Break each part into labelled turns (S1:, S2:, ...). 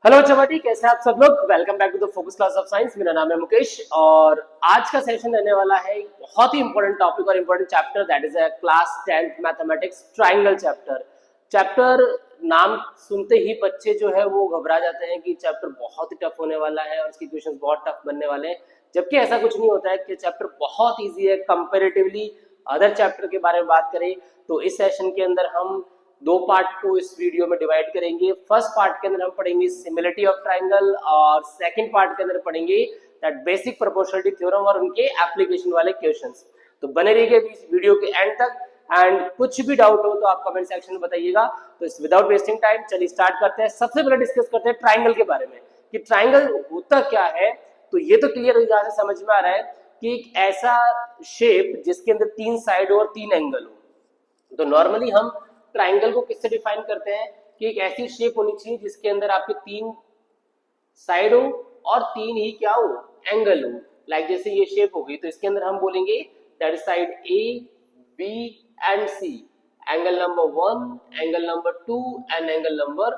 S1: Hello चवाटी, कैसे हैं आप सब लोग। Welcome back to the focus class of science. मेरा नाम है मुकेश और आज का सेशन रहने वाला है एक बहुत ही इंपॉर्टेंट टॉपिक और important chapter, that is a class 10th mathematics triangle chapter. नाम सुनते ही बच्चे जो है वो घबरा जाते हैं कि चैप्टर बहुत ही टफ होने वाला है और इसके क्वेश्चंस बहुत टफ बनने वाले हैं, जबकि ऐसा कुछ नहीं होता है कि चैप्टर बहुत ईजी है कंपेरेटिवली अदर चैप्टर के बारे में बात करें तो इस सेशन के अंदर हम दो पार्ट को इस वीडियो में डिवाइड करेंगे। फर्स्ट पार्ट के अंदर हम पढ़ेंगे सिमिलरिटी ऑफ ट्राइंगल और सेकंड पार्ट के अंदर पढ़ेंगे दैट बेसिक प्रोपोर्शनलिटी थ्योरम और उनके एप्लीकेशन वाले क्वेश्चंस। तो बने रहिए इस वीडियो के एंड तक एंड कुछ भी डाउट हो तो आप कमेंट सेक्शन में बताइएगा। तो विदाउट वेस्टिंग टाइम चलिए स्टार्ट करते हैं। सबसे पहले डिस्कस करते हैं ट्राइंगल के बारे में कि ट्राइंगल होता क्या है। तो ये तो क्लियर यहाँ से समझ में आ रहा है कि एक ऐसा शेप जिसके अंदर तीन साइड और तीन एंगल हो। तो नॉर्मली हम ट्राइंगल को किससे डिफाइन करते हैं कि एक ऐसी शेप होनी चाहिए जिसके अंदर आपके तीन साइड हो और तीन ही क्या हो, एंगल हो। लाइक जैसे ये शेप हो गई तो इसके अंदर हम बोलेंगे that is side A B and C, angle number 1, angle number 2 and angle number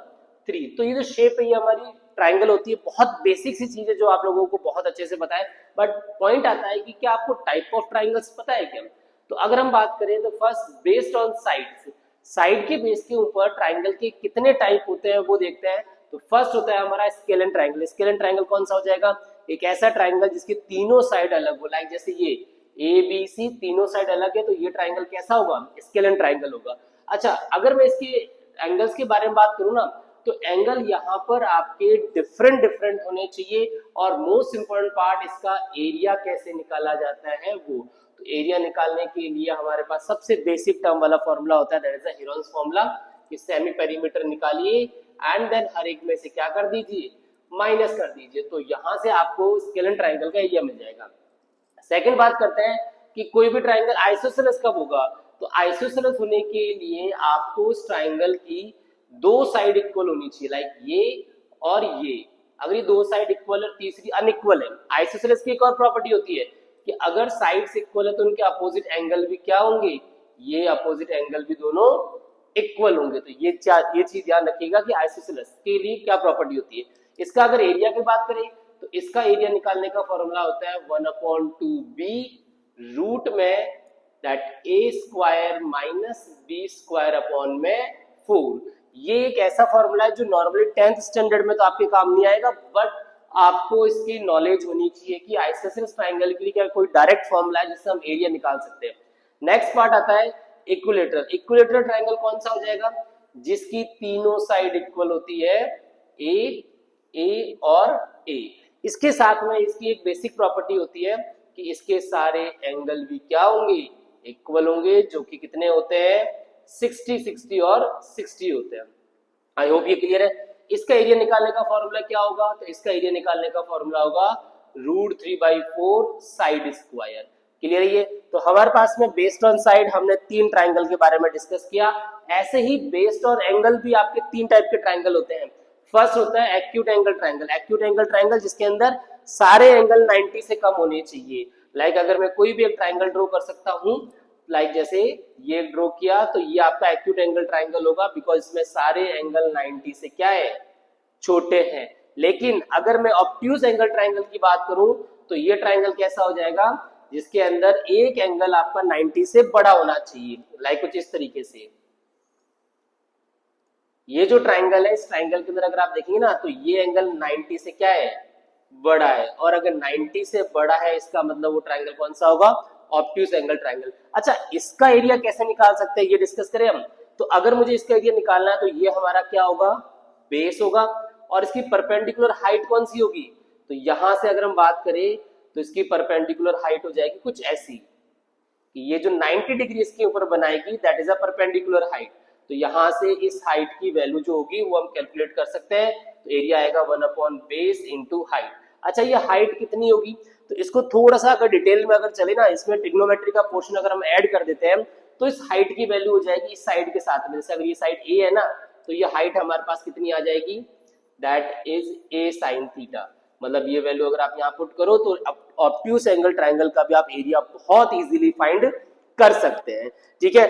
S1: 3। तो ये जो शेप है ये हमारी ट्राइंगल होती है। बहुत बेसिक सी चीज है जो आप लोगों को बहुत अच्छे से पता है, बट पॉइंट आता है कि क्या आपको टाइप ऑफ ट्राइंगल्स पता है क्या। तो अगर हम बात करें तो first based on sides, side के बेस के ऊपर ट्राइंगल के कितने टाइप होते हैं वो देखते हैं। तो फर्स्ट होता है हमारा स्केलन ट्राइंगल। स्केलन ट्राइंगल कौन सा हो जाएगा, एक ऐसा ट्राइंगल जिसकी तीनों साइड अलग हो। लाइक जैसे ये ए बी सी तीनों साइड अलग है तो ये ट्राइंगल कैसा होगा, स्केलन ट्राइंगल होगा। अच्छा, अगर मैं इसके एंगल्स के बारे में बात करूं ना तो एंगल यहाँ पर आपके डिफरेंट डिफरेंट होने चाहिए और मोस्ट इंपोर्टेंट पार्ट इसका एरिया कैसे निकाला जाता है वो। तो एरिया निकालने के लिए हमारे पास सबसे बेसिक टर्म वाला फॉर्मूला होता है, that is the Heron's formula कि सेमी पेरीमीटर निकालिए एंड देन हर एक में से क्या कर दीजिए, माइनस कर दीजिए। तो यहां से आपको स्केलन ट्राइंगल का एरिया मिल जाएगा। सेकंड बात करते हैं कि कोई भी ट्राइंगल आइसोसेलेस कब होगा। तो आइसोसेलेस होने के लिए आपको उस ट्राइंगल की दो साइड इक्वल होनी चाहिए, लाइक ये और ये। अगर ये दो साइड इक्वल और तीसरी अनइक्वल है, आइसोसेलेस की एक और प्रॉपर्टी होती है कि अगर साइड्स इक्वल है तो उनके अपोजिट एंगल भी क्या होंगे, ये अपोजिट एंगल भी दोनों इक्वल होंगे। तो ये चीज ध्यान रखिएगा कि आइसोसेलेस के लिए क्या प्रॉपर्टी होती है। इसका अगर एरिया की बात करें तो इसका एरिया निकालने का फॉर्मूला होता है 1/2b रूट में that A square minus B square upon में 4। ये एक ऐसा फॉर्मूला है जो नॉर्मली 10th स्टैंडर्ड में तो आपके काम नहीं आएगा, बट आपको इसकी नॉलेज होनी चाहिए कि आइसोसेलेस ट्राइंगल के लिए क्या कोई डायरेक्ट फॉर्मूला है जिससे हम एरिया निकाल सकते हैं। नेक्स्ट पार्ट आता है इक्विलेटरल। इक्विलेटरल ट्राइंगल कौन सा हो जाएगा, जिसकी तीनों साइड इक्वल होती है, ए और ए। इसके साथ में इसकी एक बेसिक प्रॉपर्टी होती है कि इसके सारे एंगल भी क्या होंगे, इक्वल होंगे, जो कि कितने होते हैं, 60 60 और 60 होते हैं। आई होप ये क्लियर है। इसका एरिया निकालने का फॉर्मूला क्या होगा, तो इसका एरिया निकालने का फॉर्मूला होगा √3/4 साइड स्क्वायर। क्लियर है ये। तो हमारे पास में बेस्ड ऑन साइड हमने तीन ट्राइंगल के बारे में डिस्कस किया। ऐसे ही बेस्ड ऑन एंगल भी आपके तीन टाइप के ट्राइंगल होते हैं। फर्स्ट होता है acute angle triangle. Acute angle triangle जिसके अंदर सारे एंगल 90 से कम होने चाहिए। लाइक अगर मैं कोई भी एक ट्राइंगल ड्रॉ कर सकता हूं, लाइक जैसे ये ड्रॉ किया तो ये आपका एक्यूट एंगल ट्राइंगल होगा बिकॉज इसमें सारे एंगल 90 से क्या है, छोटे हैं। लेकिन अगर मैं ऑब्ट्यूज एंगल ट्राइंगल की बात करूं तो ये ट्राइंगल कैसा हो जाएगा, जिसके अंदर एक एंगल आपका 90 से बड़ा होना चाहिए। लाइक कुछ इस तरीके से ये जो ट्राइंगल है, इस ट्राइंगल के अंदर अगर आप देखेंगे ना तो ये एंगल 90 से क्या है, बड़ा है। और अगर 90 से बड़ा है इसका मतलब वो ट्राइंगल कौन सा होगा, ऑब्ट्यूज एंगल ट्राइंगल। अच्छा, इसका एरिया कैसे निकाल सकते हैं ये डिस्कस करें हम। तो अगर मुझे इसका एरिया निकालना है तो ये हमारा क्या होगा, बेस होगा। और इसकी परपेंडिकुलर हाइट कौन सी होगी, तो यहां से अगर हम बात करें तो इसकी परपेंडिकुलर हाइट हो जाएगी कुछ ऐसी कि ये जो 90 डिग्री इसके ऊपर बनाएगी that is a perpendicular height. तो यहां से इस हाइट की वैल्यू जो होगी वो हम कैलकुलेट कर सकते हैं। तो एरिया आएगा 1/base इंटू हाइट। अच्छा, ये हाइट कितनी होगी, तो इसको थोड़ा सा अगर डिटेल में अगर चले ना, इसमें ट्रिग्नोमेट्री का पोर्शन अगर हम ऐड कर देते हैं तो इस हाइट की वैल्यू हो जाएगी इस साइड के साथ में। जैसे अगर ये साइड ए है ना तो ये हाइट हमारे पास कितनी आ जाएगी, that is a sin theta. मतलब ये वैल्यू अगर आप यहाँ पुट करो तो ऑब्ट्यूज एंगल ट्राइंगल का भी आप एरिया बहुत इजीली फाइंड कर सकते हैं। ठीक है।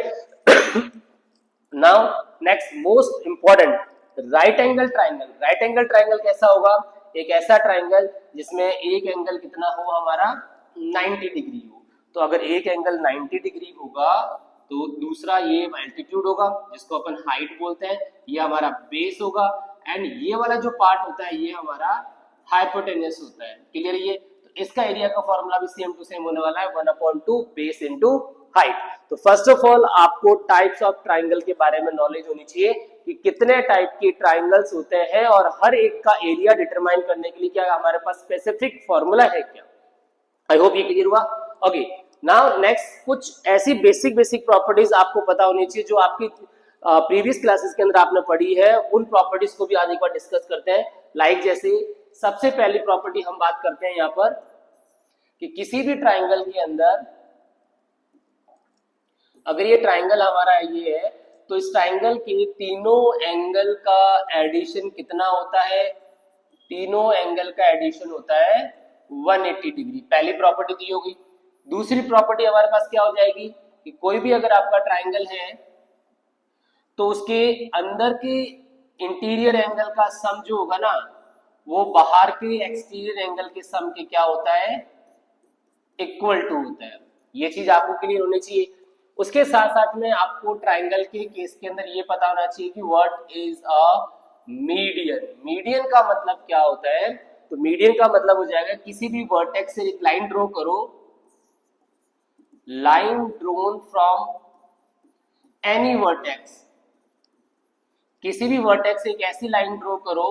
S1: Now next most important right angle triangle. Right angle triangle कैसा होगा? एक ऐसा ट्राइंगल जिसमें एक एंगल कितना हो हमारा 90 डिग्री हो। तो अगर एक एंगल 90 डिग्री होगा तो दूसरा ये एल्टीट्यूड होगा जिसको अपन हाइट बोलते हैं, ये हमारा बेस होगा, एंड ये वाला जो पार्ट होता है ये हमारा हाइपोटेन्यूस होता है। क्लियर? ये तो इसका एरिया का फॉर्मूला भी सेम टू सेम होने वाला है 1/2 बेस इंटू हाइट। तो फर्स्ट ऑफ ऑल आपको टाइप्स ऑफ ट्राइंगल के बारे में नॉलेज होनी चाहिए कि कितने टाइप के ट्राइंगल्स होते हैं और हर एक का एरिया डिटरमाइन करने के लिए क्या हमारे पास स्पेसिफिक फॉर्मूला है क्या। आई होप ये क्लियर हुआ। ओके, नाउ नेक्स्ट कुछ ऐसी बेसिक प्रॉपर्टीज आपको पता होनी चाहिए जो आपकी प्रीवियस क्लासेस के अंदर आपने पढ़ी है, उन प्रॉपर्टीज को भी आज एक बार डिस्कस करते हैं। लाइक जैसे सबसे पहली प्रॉपर्टी हम बात करते हैं यहाँ पर कि किसी भी ट्राइंगल के अंदर अगर ये ट्राइंगल हमारा ये है तो इस ट्राइंगल के तीनों एंगल का एडिशन कितना होता है? तीनों एंगल का एडिशन होता है 180 डिग्री। पहली प्रॉपर्टी दी होगी। दूसरी प्रॉपर्टी हमारे पास क्या हो जाएगी कि कोई भी अगर आपका ट्राइंगल है तो उसके अंदर के इंटीरियर एंगल का सम जो होगा ना वो बाहर के एक्सटीरियर एंगल के सम के क्या होता है? इक्वल टू होता है। ये चीज आपको क्लियर होनी चाहिए। उसके साथ साथ में आपको ट्राइंगल के केस के अंदर ये पता होना चाहिए कि what is a median. Median का मतलब क्या होता है? तो मीडियन का मतलब हो जाएगा किसी भी वर्टेक्स से एक लाइन ड्रॉ करो, line drone from any vertex, किसी भी वर्टेक्स से एक ऐसी लाइन ड्रॉ करो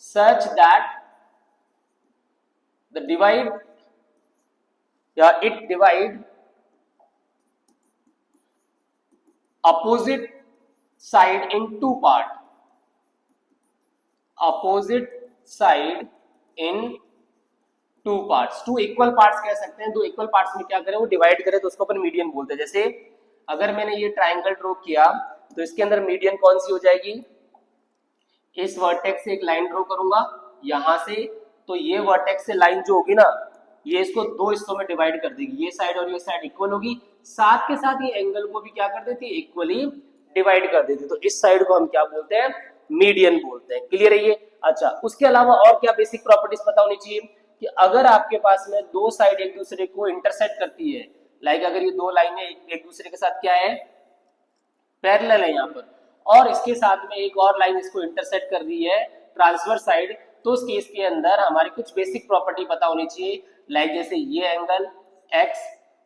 S1: सच दैट द डिवाइड या it divide opposite side in two part, opposite side in two parts, two equal parts कह सकते हैं। दो इक्वल पार्ट्स में क्या करें वो डिवाइड करें तो उसको अपन मीडियन बोलते हैं। जैसे अगर मैंने ये ट्राइंगल ड्रॉ किया तो इसके अंदर मीडियन कौन सी हो जाएगी? इस वर्टेक्स से एक लाइन ड्रॉ करूंगा यहां से, तो ये वर्टेक्स से लाइन जो होगी ना ये इसको दो हिस्सों में डिवाइड कर देगी, ये साइड और ये साइड इक्वल होगी, साथ के साथ ये एंगल को भी क्या कर देती है? इक्वली डिवाइड कर देती है। तो इस साइड को हम क्या बोलते हैं? मीडियन बोलते हैं। क्लियर है ये? अच्छा, उसके अलावा और क्या बेसिक प्रॉपर्टीज पता होनी चाहिए कि अगर आपके पास में दो साइड एक दूसरे को इंटरसेक्ट करती है, लाइक अगर ये दो लाइनें एक दूसरे के साथ क्या है? पैरेलल है यहाँ पर, और इसके साथ में एक और लाइन इसको इंटरसेक्ट कर रही है ट्रांसवर्स साइड, तो उस केस के अंदर हमारी कुछ बेसिक प्रॉपर्टी पता होनी चाहिए। लाइक जैसे ये एंगल x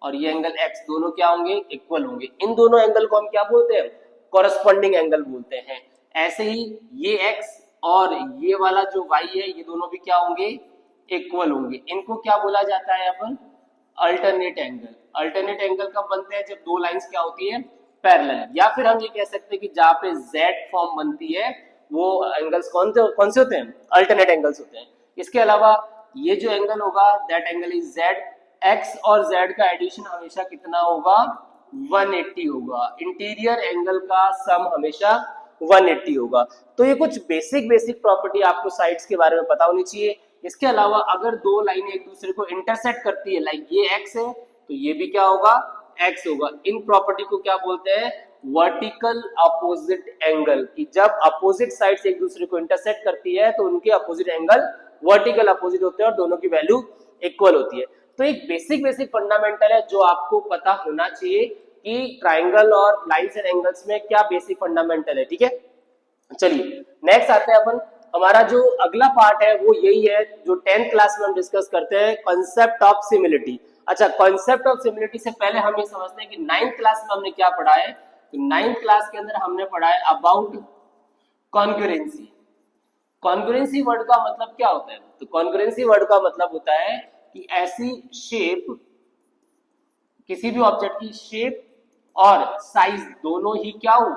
S1: और ये एंगल x दोनों क्या होंगे? इक्वल होंगे। इन दोनों एंगल को हम क्या बोलते हैं? कॉरस्पॉन्डिंग एंगल बोलते हैं। ऐसे ही ये x और ये वाला जो y है ये दोनों भी क्या होंगे? इक्वल होंगे। इनको क्या बोला जाता है अपन? Alternate angle. अल्टरनेट एंगल कब बनते हैं? जब दो लाइंस क्या होती है? पैरेलल। या फिर हम ये कह सकते हैं कि जहाँ पे Z फॉर्म बनती है वो एंगल्स कौन से होते हैं? अल्टरनेट एंगल्स होते हैं। इसके अलावा ये जो एंगल होगा that angle is Z, x और Z का एडिशन हमेशा कितना होगा? 180 होगा। इंटीरियर एंगल का सम हमेशा 180 होगा। तो ये कुछ बेसिक प्रॉपर्टी आपको साइड्स के बारे में पता होनी चाहिए। इसके अलावा अगर दो लाइनें एक दूसरे को इंटरसेक्ट करती है, लाइक ये x है तो ये भी क्या होगा? x होगा। इन प्रॉपर्टी को क्या बोलते हैं? Vertical opposite angle. कि जब अपोजिट साइड्स एक दूसरे को इंटरसेक्ट करती है तो उनके अपोजिट एंगल वर्टिकल अपोजिट होते हैं और दोनों की वैल्यू इक्वल होती है। तो एक बेसिक फंडामेंटल है जो आपको पता होना चाहिए कि ट्राइंगल और लाइंस एंड एंगल्स में क्या बेसिक फंडामेंटल है। ठीक है, चलिए नेक्स्ट आते हैं अपन। हमारा जो अगला पार्ट है वो यही है जो 10th क्लास में हम डिस्कस करते हैं, कॉन्सेप्ट ऑफ सिमिलिटी। अच्छा, कॉन्सेप्ट ऑफ सिमिलिटी से पहले हम ये समझते हैं कि 9th क्लास में हमने क्या पढ़ा है। तो 9th क्लास के अंदर हमने पढ़ा है अबाउट कॉन्ग्रुएंसी। कॉन्ग्रुएंसी वर्ड का मतलब क्या होता है? तो कॉन्ग्रुएंसी वर्ड का मतलब होता है कि ऐसी शेप, किसी भी ऑब्जेक्ट की शेप और साइज दोनों ही क्या हो?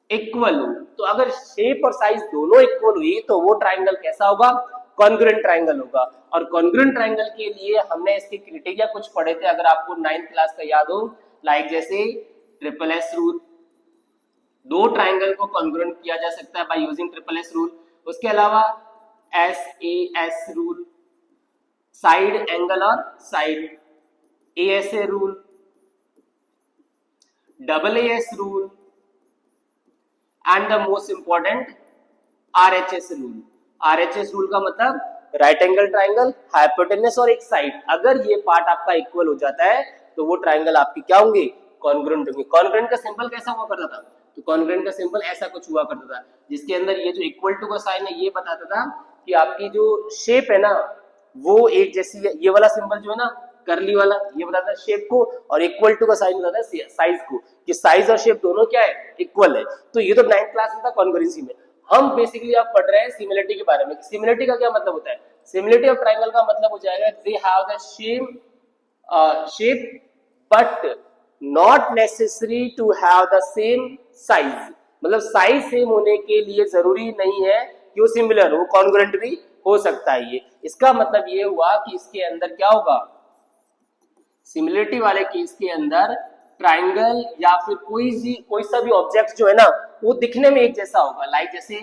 S1: इक्वल हो। तो अगर शेप और साइज दोनों इक्वल हुई तो वो ट्राइंगल कैसा होगा? कॉन्ग्रुएंट ट्राइंगल होगा। और कॉन्ग्रुएंट ट्राइंगल के लिए हमने इसके क्राइटेरिया कुछ पढ़े थे, अगर आपको 9th क्लास का याद हो, लाइक जैसे ट्रिपल एस रूल। दो ट्राइंगल को कॉन्ग्रुएंट किया जा सकता है by using triple S rule. उसके अलावा SAS रूल, साइड एंगल और side ASA rule, AAS rule, and the most important RHS rule. RHS rule का मतलब राइट एंगल ट्राइंगल, हाइपोटेन्यूस और एक साइड, अगर ये पार्ट आपका इक्वल हो जाता है तो वो ट्राइंगल आपकी क्या होंगे, कॉन्ग्रुएंट होंगे। कॉन्ग्रुएंट का सिंबल कैसा हुआ करता था, तो कॉन्ग्रुएंट का सिंबल ऐसा कुछ हुआ करता था, जिसके अंदर ये जो इक्वल टू का साइन है ये बताता था कि आपकी जो शेप है ना वो एक जैसी है। ये वाला सिंबल जो है ना करली वाला, ये बताता है शेप को, और इक्वल टू का साइन बताता है साइज को, कि साइज और शेप दोनों क्या है, इक्वल है। तो ये तो 9th क्लास में था कॉन्ग्रुएंसी में। हम बेसिकली आप पढ़ रहे हैं सिमिलरिटी के बारे में। सिमिलरिटी का क्या मतलब होता है, सिमिलरिटी ऑफ ट्राइंगल का मतलब हो जाएगा they have the shape but not necessary to have the same size. मतलब साइज सेम होने के लिए जरूरी नहीं है कि वो सिमिलर हो, कॉन्ग्रुएंट भी हो सकता है। ये इसका मतलब ये हुआ कि इसके अंदर क्या होगा, सिमिलरिटी वाले केस के अंदर ट्राइंगल या फिर कोई सा भी ऑब्जेक्ट जो है ना वो दिखने में एक जैसा होगा। लाइक जैसे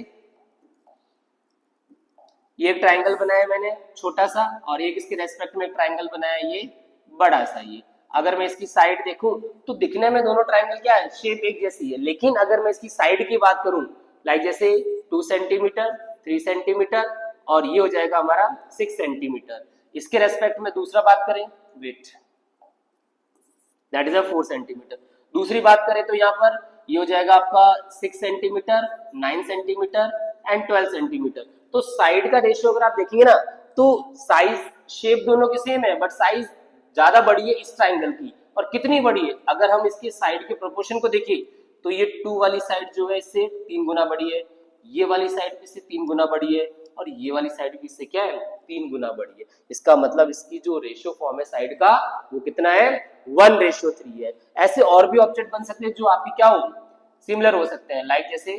S1: ये एक ट्राइंगल बनाया मैंने छोटा सा, और एक इसके रेस्पेक्ट में एक ट्राइंगल बनाया ये बड़ा सा। ये अगर मैं इसकी साइड देखूं तो दिखने में दोनों ट्राइंगल क्या है, शेप एक जैसी है। लेकिन अगर मैं इसकी साइड की बात करूं, लाइक जैसे 2 सेंटीमीटर, 3 सेंटीमीटर, और ये हो जाएगा हमारा 6 सेंटीमीटर। इसके रेस्पेक्ट में दूसरा बात करें, वेट, दैट इज 4 सेंटीमीटर। दूसरी बात करें तो यहाँ पर ये हो जाएगा आपका 6 सेंटीमीटर, 9 सेंटीमीटर एंड 12 सेंटीमीटर। तो साइड का रेशियो अगर आप देखेंगे ना तो साइज शेप दोनों की सेम है, बट साइज ज्यादा बड़ी है इस ट्राइंगल की। और कितनी बड़ी है, अगर हम इसके साइड के प्रोपोर्शन को देखें तो ये 2 वाली साइड जो है इससे 3 गुना बड़ी है, ये वाली साइड भी इससे 3 गुना बड़ी है, और ये वाली साइड भी इससे क्या है, 3 गुना बड़ी है। इसका मतलब इसकी जो रेशियो फॉर्म है साइड का वो कितना है, 1:3 है। ऐसे और भी ऑब्जेक्ट बन सकते हैं जो आपकी क्या हो, सिमिलर हो सकते हैं। लाइक जैसे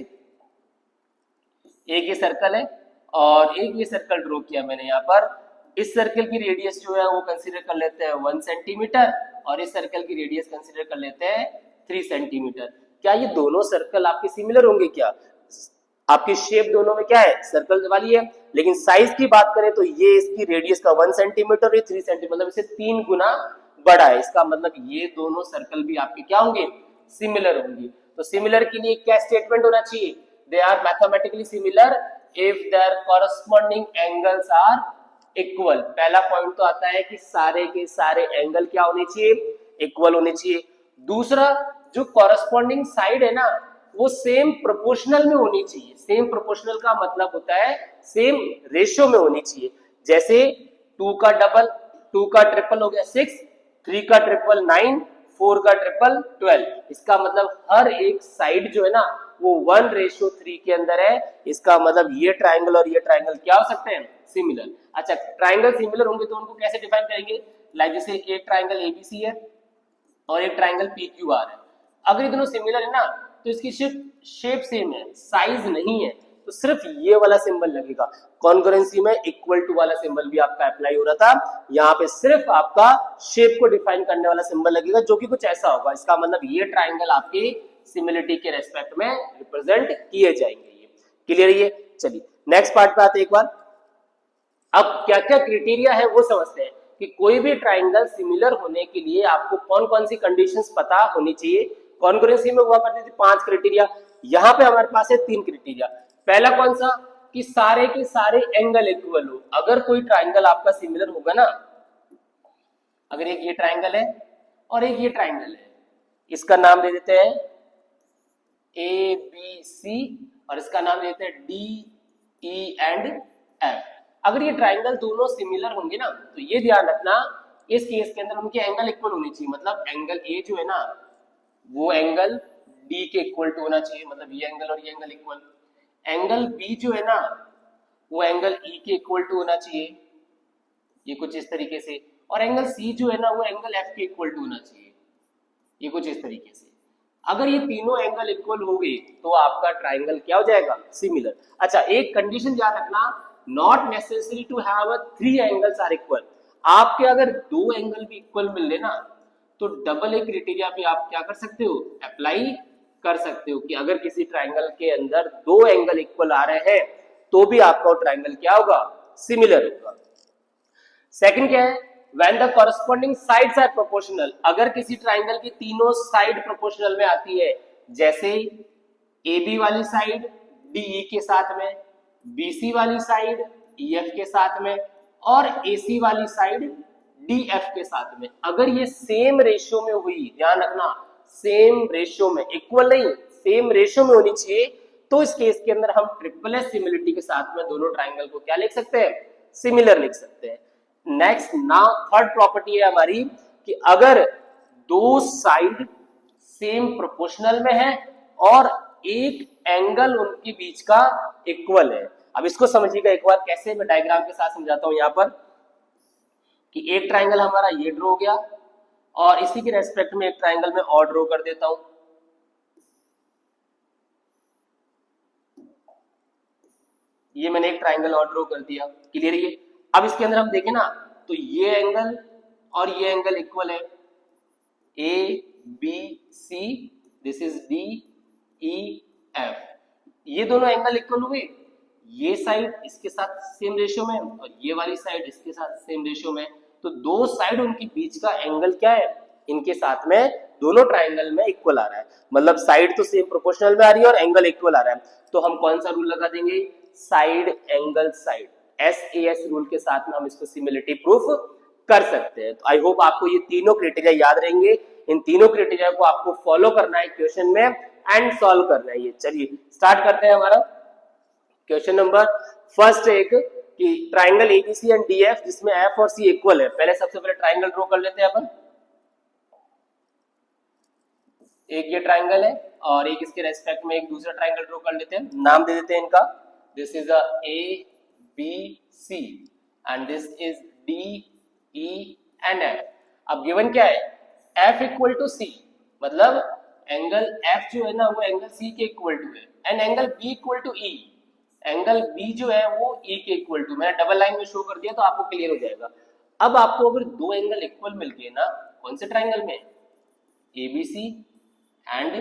S1: एक ये सर्कल है और एक ये सर्कल ड्रॉ किया मैंने यहाँ पर। इस सर्कल की रेडियस जो है वो कंसीडर कर लेते हैं 1 सेंटीमीटर, और इस सर्कल की रेडियस कंसीडर कर लेते हैं 3 सेंटीमीटर। क्या ये दोनों सर्कल आपके सिमिलर होंगे, क्या आपकी शेप दोनों में क्या है, सर्कल वाली है, लेकिन साइज की बात करें तो ये इसकी रेडियस का 1 सेंटीमीटर और ये 3 सेंटीमीटर, मतलब इसे 3 गुना बड़ा है। इसका मतलब ये दोनों सर्कल भी आपके क्या होंगे, सिमिलर होंगे। तो सिमिलर के लिए क्या स्टेटमेंट होना चाहिए, they are mathematically similar if their corresponding angles are equal. पहला पॉइंट तो आता है कि सारे के सारे एंगल क्या होने चाहिए, इक्वल होने चाहिए। दूसरा, जो कॉरस्पॉन्डिंग साइड है ना वो सेम प्रोपोर्शनल में होनी चाहिए। सेम प्रोपोर्शनल का मतलब होता है सेम रेशियो में होनी चाहिए। जैसे 2 का डबल, 2 का ट्रिपल हो गया 6, 3 का ट्रिपल 9, 4 का ट्रिपल 12। इसका मतलब हर एक साइड जो है ना वो 1:3 के अंदर है। इसका मतलब ये ट्राइंगल और ये ट्राइंगल क्या हो सकते हैं, सिमिलर। अच्छा, ट्राइंगल सिमिलर होंगे तो उनको कैसे डिफाइन करेंगे, लाइक जैसे एक ट्राइंगल एबीसी है और एक ट्राइंगल पीक्यूआर है। अगर ये दोनों सिमिलर है ना तो इसकी शेप सेम है, साइज नहीं है, तो सिर्फ ये वाला सिंबल लगेगा। कॉन्ग्रुएंसी में इक्वल टू वाला सिंबल भी आपका अप्लाई हो रहा था, यहाँ पे सिर्फ आपका शेप को डिफाइन करने वाला सिंबल लगेगा जो कि कुछ ऐसा होगा। इसका मतलब ये ट्राइंगल आपके सिमिलरिटी के रेस्पेक्ट में रिप्रेजेंट किए जाएंगे। ये क्लियर है। ये चलिए नेक्स्ट पार्ट पे आते एक बार। अब क्या क्या क्राइटेरिया है वो समझते हैं कि कोई भी ट्राइंगल सिमिलर होने के लिए आपको कौन कौन सी कंडीशंस पता होनी चाहिए। कॉन्ग्रुएंसी में हुआ करती थी 5 क्राइटेरिया, यहाँ पे हमारे पास है 3 क्राइटेरिया। पहला कौन सा, कि सारे के सारे एंगल इक्वल हो। अगर कोई ट्राइंगल आपका सिमिलर होगा ना, अगर एक ये ट्राइंगल है और एक ये ट्राइंगल है, इसका नाम दे देते हैं ए बी सी और इसका नाम दे देते हैं डी ई एंड एफ। अगर ये ट्राइंगल दोनों सिमिलर होंगे ना तो ये ध्यान रखना इस केस के अंदर उनके एंगल इक्वल होने चाहिए। मतलब एंगल ए जो है ना वो एंगल डी के इक्वल टू होना चाहिए, मतलब ये एंगल और ये एंगल इक्वल। एंगल बी जो है ना वो एंगल ई के इक्वल टू होना चाहिए, ये कुछ इस तरीके से। और एंगल सी जो है ना वो एंगल एफ के इक्वल टू होना चाहिए, ये कुछ इस तरीके से। अगर ये तीनों एंगल इक्वल हो गए तो आपका ट्राइंगल क्या हो जाएगा, सिमिलर। अच्छा, एक कंडीशन याद रखना, not necessary to have 3 angles are equal. आपके अगर 2 एंगल भी इक्वल मिल लेना तो डबल ए क्राइटेरिया पे आप क्या कर सकते हो, अप्लाई कर सकते हो कि अगर किसी ट्राइंगल के अंदर 2 एंगल इक्वल आ रहे हैं तो भी आपका ट्राइंगल क्या होगा, सिमिलर होगा। सेकंड क्या है, when the corresponding sides are proportional। अगर किसी ट्राइंगल की तीनों साइड प्रोपोर्शनल में आती है, जैसे AB वाली साइड DE के साथ में, BC वाली साइड EF के साथ में और AC वाली साइड DF के साथ में। अगर ये सेम रेशियो में हुई, ध्यान रखना सेम रेशियो में, इक्वल नहीं, सेम रेशियो में होनी चाहिए, तो इस केस के अंदर हम ट्रिपल एस सिमिलरिटी के साथ में दोनों ट्राइंगल को क्या लिख सकते हैं, सिमिलर लिख सकते हैं। नेक्स्ट नाउ थर्ड प्रॉपर्टी है हमारी कि अगर दो साइड सेम प्रोपोर्शनल में है और एक एंगल उनके बीच का इक्वल है। अब इसको समझिएगा एक बार कैसे, मैं डायग्राम के साथ समझाता हूं यहां पर कि एक ट्राइंगल हमारा ये ड्रॉ हो गया और इसी के रेस्पेक्ट में एक ट्राइंगल में और ड्रॉ कर देता हूं। ये मैंने एक ट्राइंगल और ड्रॉ कर दिया, क्लियर ये। अब इसके अंदर हम देखें ना तो ये एंगल और ये एंगल इक्वल है, A B C, this is D E F, ये दोनों एंगल इक्वल हुए। ये साइड इसके साथ सेम रेशियो में और ये वाली साइड इसके साथ सेम रेशियो में, तो दो साइड उनके बीच का एंगल क्या है, इनके साथ में दोनों ट्राइंगल में इक्वल आ रहा है, मतलब साइड तो सेम प्रोपोर्शनल में आ रही है और एंगल इक्वल आ रहा है। तो हम कौन सा रूल लगा देंगे, side angle side, SAS rule के साथ में हम इसको सिमिलरिटी प्रूफ कर सकते हैं। तो आई होप आपको ये तीनों क्राइटेरिया याद रहेंगे, इन तीनों क्राइटेरिया को आपको फॉलो करना है क्वेश्चन में एंड सॉल्व करना है। ये चलिए स्टार्ट करते हैं हमारा क्वेश्चन नंबर फर्स्ट, एक कि ट्राइंगल ABC एंड DF जिसमें F और C इक्वल है। पहले सबसे पहले ट्राइंगल ड्रॉ कर लेते हैं अपन। एक ये ट्राइंगल है और एक इसके रेस्पेक्ट में एक दूसरा ट्राइंगल ड्रॉ कर लेते हैं, नाम दे देते हैं इनका, this is ABC and this is DE and F। अब गिवन क्या है, F इक्वल टू C, मतलब एंगल F जो है ना वो एंगल C के इक्वल टू है, and angle B equal to E, angle B जो है वो E के इक्वल टू, मैंने डबल लाइन में शो कर दिया तो आपको क्लियर हो जाएगा। अब आपको अगर दो एंगल इक्वल मिल गए ना, कौन से ट्राइंगल में, ABC एंड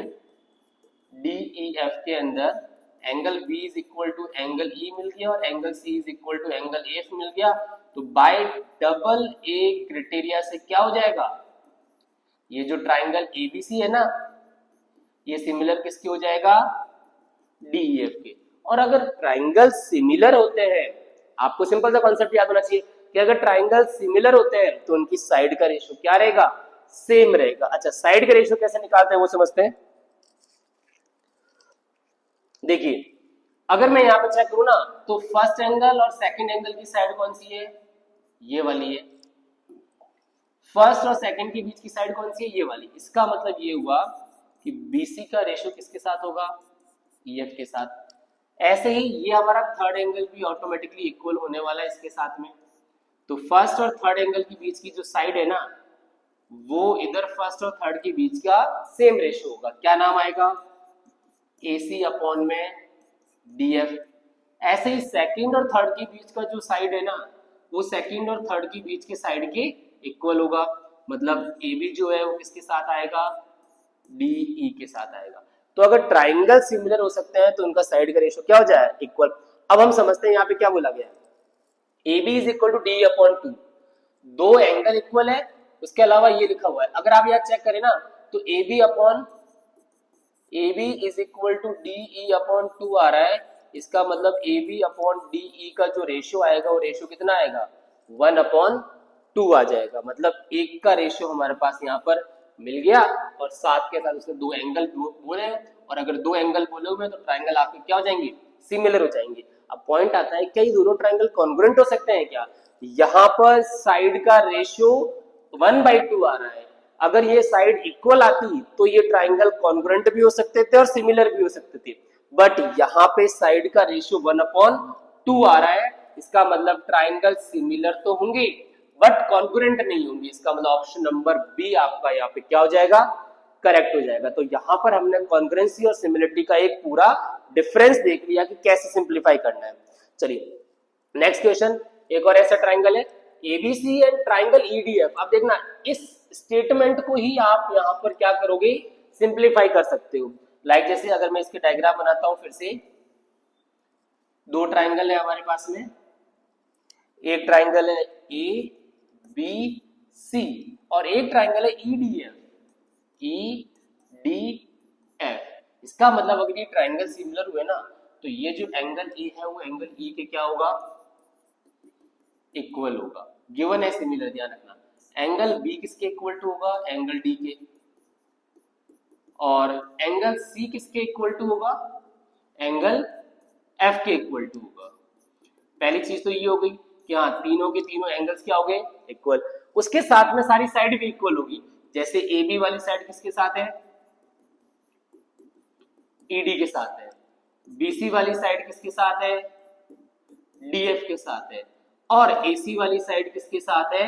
S1: DEF के अंदर angle B is equal to angle E मिल गया और angle C is equal to angle F मिल गया, तो बाय डबल A क्राइटेरिया से क्या हो जाएगा, ये जो ट्राइंगल ABC है ना ये सिमिलर किसके हो जाएगा, DEF के। और अगर ट्राइंगल सिमिलर होते हैं, आपको सिंपल सा कॉन्सेप्ट याद होना चाहिए कि अगर ट्राइंगल सिमिलर होते हैं तो उनकी साइड का रेशियो क्या रहेगा, सेम रहेगा। अच्छा साइड का रेशियो कैसे निकालते हैं वो समझते हैं। देखिए अगर मैं यहां पे चेक करूं ना तो फर्स्ट एंगल और सेकंड एंगल की साइड कौन सी है, ये वाली है। फर्स्ट और सेकंड के बीच की साइड कौन सी है, ये वाली। इसका मतलब ये हुआ कि BC का रेशियो किसके साथ होगा, EF के साथ। ऐसे ही ये हमारा थर्ड एंगल भी ऑटोमेटिकली इक्वल होने वाला है इसके साथ में। तो फर्स्ट और थर्ड एंगल के बीच की जो साइड है ना वो इधर फर्स्ट और थर्ड के बीच का सेम रेशियो होगा, क्या नाम आएगा, AC अपॉन में DF। ऐसे ही सेकंड और थर्ड के बीच का जो साइड है ना वो सेकंड और थर्ड के बीच के साइड के इक्वल होगा, मतलब AB जो है वो किसके साथ आएगा, DE के साथ आएगा। तो अगर ट्राइंगल सिमिलर हो सकते हैं तो उनका साइड का रेशियो क्या हो जाए, इक्वल। अब हम समझते हैं यहाँ पे क्या बोला गया है, AB is equal to DE upon 2, दो एंगल इक्वल है, उसके अलावा ये लिखा हुआ है। अगर आप यहाँ चेक करें ना तो AB is equal to DE upon 2 आ रहा है, इसका मतलब AB अपॉन DE का जो रेशियो आएगा वो रेशियो कितना आएगा, 1 अपॉन 2 आ जाएगा। मतलब एक का रेशियो हमारे पास यहाँ पर मिल गया और साथ के साथ उसने दो एंगल बोले, और अगर दो एंगल बोले हुए तो ट्राइंगल आपके क्या हो जाएंगे, सिमिलर हो जाएंगे। अब पॉइंट आता है क्या ये दोनों ट्राइंगल कॉन्ग्रुएंट हो सकते हैं क्या, यहाँ पर साइड का रेशियो 1/2 आ रहा है, अगर ये साइड इक्वल आती तो ये ट्राइंगल कॉन्ग्रुएंट भी हो सकते थे और सिमिलर भी हो सकते थे, बट यहाँ पे साइड का रेशियो 1/2 आ रहा है, इसका मतलब ट्राइंगल सिमिलर तो होंगे बट कॉन्ग्रुएंट नहीं होंगे। इसका मतलब ऑप्शन नंबर बी आपका यहाँ पे क्या हो जाएगा, करेक्ट हो जाएगा। तो यहाँ पर हमने कॉन्ग्रुएंसी और सिमिलरिटी का एक पूरा डिफरेंस देख लिया कि कैसे सिंप्लीफाई करना है। चलिए नेक्स्ट क्वेश्चन, एक और ऐसा ट्राइंगल है ABC एंड ट्राइंगल EDF। अब देखना इस स्टेटमेंट को ही आप यहाँ पर क्या करोगे, सिंप्लीफाई कर सकते हो। लाइक जैसे अगर मैं इसके डायग्राम बनाता हूं, फिर से दो ट्राइंगल है हमारे पास में, एक ट्राइंगल है ABC और एक ट्राइंगल है EDF। इसका मतलब अगर ये ट्राइंगल सिमिलर हुए ना तो ये जो एंगल ए है वो एंगल ई के क्या होगा, इक्वल होगा। गिवन है सिमिलर, ध्यान रखना। एंगल बी किसके इक्वल टू होगा, एंगल डी के। और एंगल सी किसके इक्वल टू होगा, एंगल एफ के इक्वल टू होगा। पहली चीज तो ये हो गई कि हाँ तीनों के तीनों एंगल्स क्या हो गए, इक्वल। उसके साथ में सारी साइड भी इक्वल होगी। जैसे ए बी वाली साइड किसके साथ है, ईडी के साथ है। बीसी वाली साइड किसके साथ है, डीएफ के साथ है। और एसी वाली साइड किसके साथ है,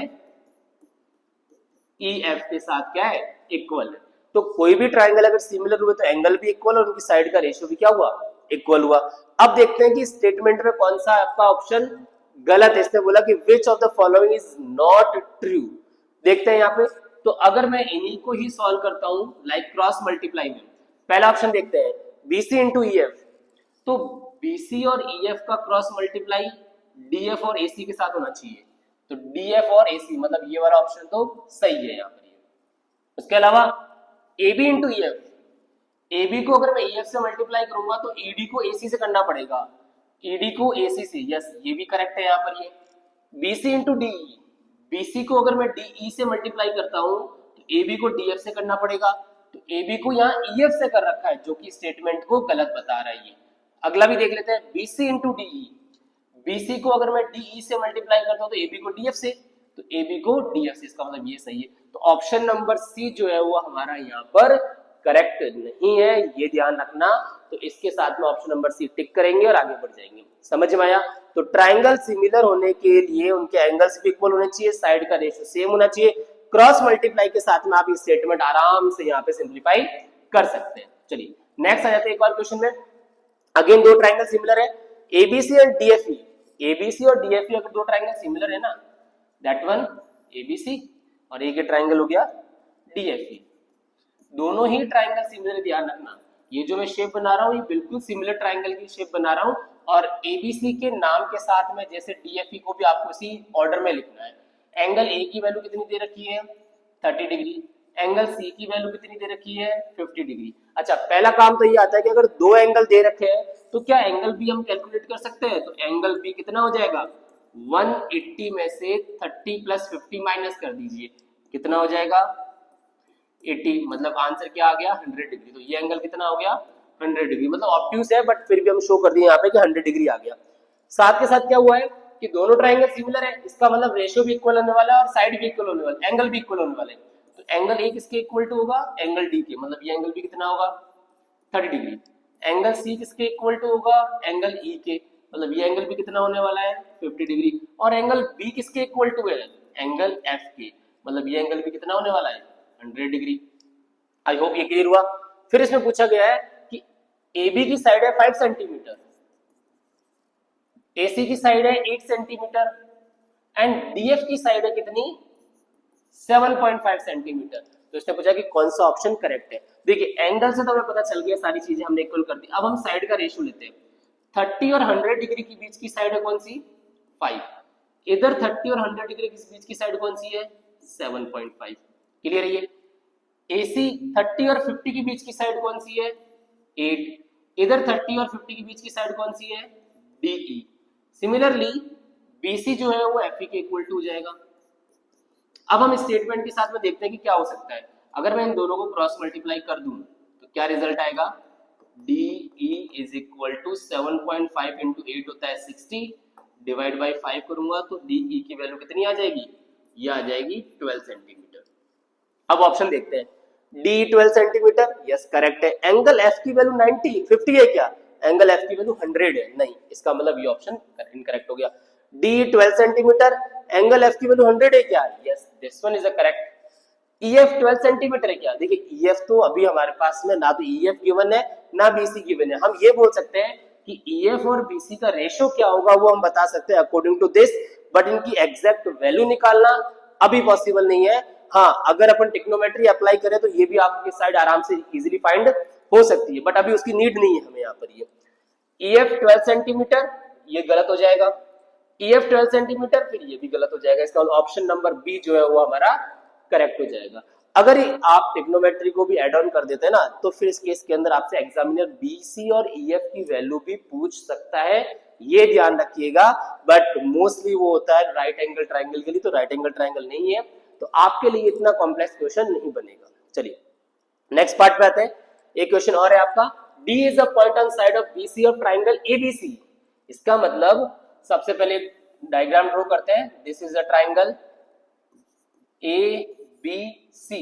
S1: ईएफ के साथ क्या है, इक्वल है। तो कोई भी ट्राइंगल अगर सिमिलर हुए तो एंगल भी इक्वल और उनकी साइड का रेशियो भी क्या हुआ, इक्वल हुआ। अब देखते हैं कि स्टेटमेंट में कौन सा आपका ऑप्शन गलत है। इसने बोला कि which of the following is not true. देखते हैं यहाँ पे। तो अगर मैं इन्हीं को ही सॉल्व करता हूं लाइक क्रॉस मल्टीप्लाई में, पहला ऑप्शन देखते हैं बीसी इंटू ईएफ। तो बीसी और ईएफ का क्रॉस मल्टीप्लाई डीएफ और एसी के साथ होना चाहिए। तो डीएफ और एसी मतलब ये वाला ऑप्शन तो सही है यहाँ पर। उसके अलावा AB इंटू ईएफ, AB को अगर मैं EF से मल्टीप्लाई करूंगा तो ED को AC से करना पड़ेगा, ED को AC से। यस, ये भी करेक्ट है यहाँ पर। ये BC इंटू DE, BC को अगर मैं DE से मल्टीप्लाई करता हूँ तो AB को DF से करना पड़ेगा। तो AB को यहाँ EF से कर रखा है, जो कि स्टेटमेंट को गलत बता रहा है ये। अगला भी देख लेते हैं, BC इंटू DE, BC को अगर मैं DE से मल्टीप्लाई करता हूँ तो AB को DF से, तो AB को DF से। इसका मतलब ये सही है। तो ऑप्शन नंबर सी जो है वो हमारा यहाँ पर करेक्ट नहीं है, ये ध्यान रखना। तो इसके साथ में ऑप्शन नंबर सी टिक करेंगे और आगे बढ़ जाएंगे। समझ में आया। तो ट्राइंगल सिमिलर होने के लिए उनके एंगल्स भी इक्वल होने चाहिए, साइड का रेशियो सेम होना चाहिए। क्रॉस मल्टीप्लाई के साथ में आप ये स्टेटमेंट आराम से यहाँ पे सिंप्लीफाई कर सकते हैं। चलिए नेक्स्ट आ जाते हैं एक और क्वेश्चन में। अगेन दो ट्राइंगल सिमिलर है, एबीसी एंड डीएफई। एबीसी और डीएफई अगर दो ट्राइंगल सिमिलर है ना, दैट वन एबीसी और एक ट्राइंगल हो गया डीएफई। दोनों ही ट्राइंगल सिमिलर, ध्यान रखना। ये जो मैं शेप बना रहा हूँ ये बिल्कुल सिमिलर ट्राइंगल की शेप बना रहा हूँ। और एबीसी के नाम के साथ में जैसे डीएफई को भी आपको इसी ऑर्डर में लिखना है। एंगल ए की वैल्यू कितनी दे रखी है, 30 डिग्री। एंगल सी की वैल्यू कितनी दे रखी है, 50 डिग्री। अच्छा, पहला काम तो ये आता है कि अगर दो एंगल दे रखे हैं तो क्या एंगल बी हम कैलकुलेट कर सकते हैं। तो एंगल बी कितना हो जाएगा, 180 में से 30 प्लस 50 माइनस कर दीजिए, कितना हो जाएगा 80। मतलब आंसर क्या आ गया, 100 डिग्री। तो ये एंगल कितना हो गया, 100 डिग्री। मतलब ऑब्ट्यूज है बट फिर भी हम शो कर दिए यहाँ पे कि 100 डिग्री आ गया। साथ के साथ क्या हुआ है कि दोनों ट्राइंगल सिमिलर है, इसका मतलब रेशियो भी इक्वल होने वाला है और साइड भी इक्वल होने वाला है, एंगल भी इक्वल होने वाले। तो एंगल ए किसके इक्वल टू होगा, एंगल डी के। मतलब ये एंगल भी कितना होगा, 30 डिग्री। एंगल सी किसके इक्वल टू होगा, एंगल ई के। मतलब ये एंगल भी कितना होने वाला है, 50 डिग्री। और एंगल बी किसके इक्वल टू है, एंगल एफ के। मतलब ये एंगल भी कितना होने वाला है, 100 डिग्री। आई होप ये क्लियर हुआ। फिर इसमें पूछा गया है कि AB की साइड है 5 सेंटीमीटर, AC की साइड है 8 सेंटीमीटर एंड DF की साइड है कितनी, 7.5 सेंटीमीटर। तो इसने पूछा कि कौन सा ऑप्शन करेक्ट है। देखिए एंगल से तो हमें पता चल गया, सारी चीजें हमने इक्वल कर दी। अब हम साइड का रेशियो लेते हैं। 30 और 100 डिग्री के बीच की साइड है कौन सी, 5। इधर 30 और 100 डिग्री के बीच की साइड कौन सी है, 7.5। क्लियर है ये। AC 30 और 50 के बीच की साइड कौन सी है, 8। इधर 30 और 50 के बीच की साइड कौन सी है, DE। सिमिलरली BC जो है वो FE के इक्वल टू हो जाएगा। अब हम स्टेटमेंट के साथ में देखते हैं कि क्या हो सकता है। अगर मैं इन दोनों को क्रॉस मल्टीप्लाई कर दूं तो क्या रिजल्ट आएगा, DE is equal to 7.5 into 8 होता है 60, डिवाइड बाई 5 करूंगा तो DE की वैल्यू कितनी आ जाएगी, ये आ जाएगी 12 सेंटीमीटर। अब ऑप्शन देखते हैं, DE 12 सेंटीमीटर, यस करेक्ट है। एंगल F की वैल्यू 90, 50 है क्या, एंगल F की वैल्यू 100 है, नहीं, इसका मतलब ये ऑप्शन इनकरेक्ट हो गया। DE 12 सेंटीमीटर, एंगल F की वैल्यू 100 है क्या, yes this one is a correct. EF 12 centimetre है क्या, देखिए EF तो अभी हमारे पास में ना तो EF गिवन है ना BC गिवन है। हम ये बोल सकते हैं कि EF और BC का रेशियो क्या होगा वो हम बता सकते हैं अकॉर्डिंग टू दिस, बट इनकी एग्जैक्ट वैल्यू निकालना अभी पॉसिबल नहीं है। हाँ, अगर अपन टिक्नोमेट्री अप्लाई करें तो ये भी आपकी साइड आराम से इजीली फाइंड हो सकती है, बट अभी उसकी नीड नहीं है हमें यहाँ पर। ये EF 12 सेंटीमीटर ये गलत हो जाएगा, EF 12 सेंटीमीटर फिर ये भी गलत हो जाएगा। इसका ऑप्शन नंबर बी जो है वो हमारा करेक्ट हो जाएगा। अगर आप ट्रिग्नोमेट्री को भी एड ऑन कर देते हैं ना, तो फिर इस केस के अंदर आपसे एग्जामिनर बीसी और ईएफ की वैल्यू भी पूछ सकता है, ये ध्यान रखिएगा। बट मोस्टली वो होता है राइट एंगल ट्राइंगल के लिए, तो राइट एंगल ट्राइंगल नहीं है, तो आपके लिए इतना कॉम्प्लेक्स क्वेश्चन नहीं बनेगा। चलिए नेक्स्ट पार्ट पे आते हैं। एक क्वेश्चन और है आपका, D is a point on side of BC of triangle ABC। इसका मतलब सबसे पहले डायग्राम ड्रॉ करते हैं। This is a triangle ABC।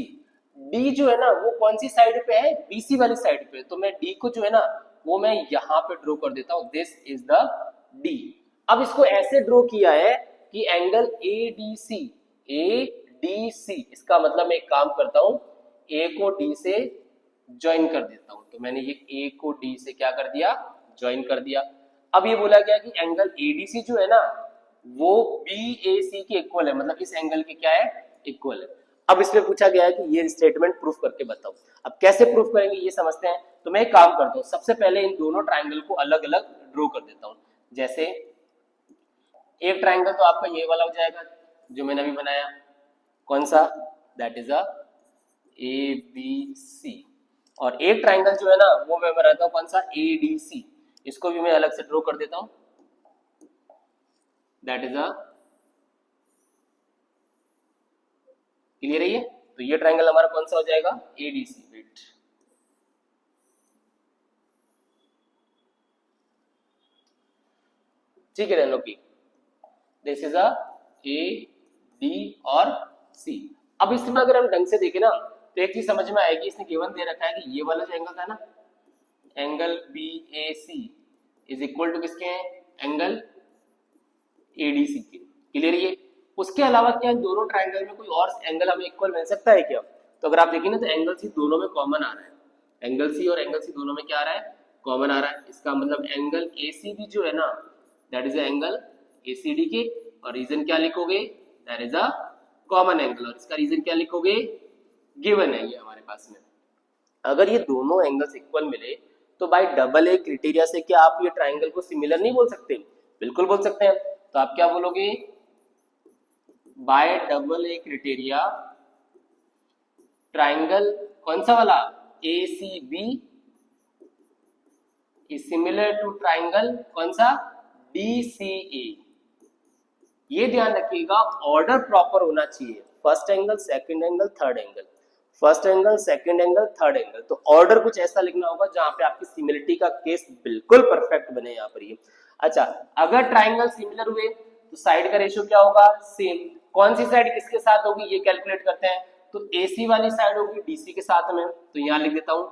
S1: D जो है ना वो कौन सी साइड पे है, BC वाली साइड पे, तो मैं D को जो है ना वो मैं यहां पे ड्रॉ कर देता हूं। This is the D। अब इसको ऐसे ड्रॉ किया है कि एंगल ADC, इसका मतलब मैं एक काम करता हूं, A को D से ज्वाइन कर देता हूं। तो मैंने ये A को D से क्या कर दिया, ज्वाइन कर दिया। अब ये बोला गया कि एंगल ADC जो है ना वो BAC के इक्वल है, मतलब इस एंगल के क्या है, इक्वल है। अब इसमें पूछा गया है कि ये स्टेटमेंट प्रूफ करके बताओ। अब कैसे प्रूफ करेंगे ये समझते हैं। तो मैं एक काम करता हूं, सबसे पहले इन दोनों ट्राइंगल को अलग अलग ड्रॉ कर देता हूं। जैसे एक ट्राइंगल तो आपका ये वाला हो जाएगा जो मैंने अभी बनाया, कौन सा, दैट इज अ ABC। और एक ट्राइंगल जो है ना वो मैं बनाता हूं कौन सा, ADC। इसको भी मैं अलग से ड्रॉ कर देता हूं, दैट इज अ, क्लियर है ये। तो ये ट्राइंगल हमारा कौन सा हो जाएगा, ADC। वेट, ठीक है रहनो की, दिस इज अ AD और C। अब इसमें अगर हम ढंग से देखें ना तो एक चीज समझ में आएगी, इसने गिवन दे रखा है कि ये वाला जो एंगल था ना, angle BAC is equal to किसके हैं, एंगल ADC के, क्लियर ये। उसके अलावा क्या इन दोनों ट्राइंगल में कोई और एंगल हमें इक्वल मिल सकता है क्या। तो अगर आप देखिए ना तो एंगल C दोनों में कॉमन आ रहा है, एंगल C और एंगल C दोनों में क्या आ रहा है, कॉमन आ रहा है। इसका मतलब एंगल ACB जो है ना दैट इज एंगल ACD के, और रीजन क्या लिखोगे, that is a common angle, और इसका रीजन क्या लिखोगे, गिवन है ये हमारे पास में। अगर ये दोनों एंगल्स इक्वल मिले तो बाय डबल ए क्राइटेरिया से क्या आप ये ट्राइंगल को सिमिलर नहीं बोल सकते, बिल्कुल बोल सकते हैं। तो आप क्या बोलोगे, by double A criteria triangle कौन सा वाला, ACB is similar to triangle कौन सा, DCA। ये ध्यान रखिएगा ऑर्डर प्रॉपर होना चाहिए, first angle, second angle, third angle, first angle, second angle, third angle. तो ऑर्डर कुछ ऐसा लिखना होगा जहां पे आपकी सिमिलरिटी का केस बिल्कुल परफेक्ट बने यहाँ पर ये। अच्छा, अगर ट्राइंगल सिमिलर हुए तो साइड का रेशियो क्या होगा, सेम। कौन सी साइड किसके साथ होगी ये कैलकुलेट करते हैं। तो AC वाली साइड होगी DC के साथ में, तो यहाँ लिख देता हूं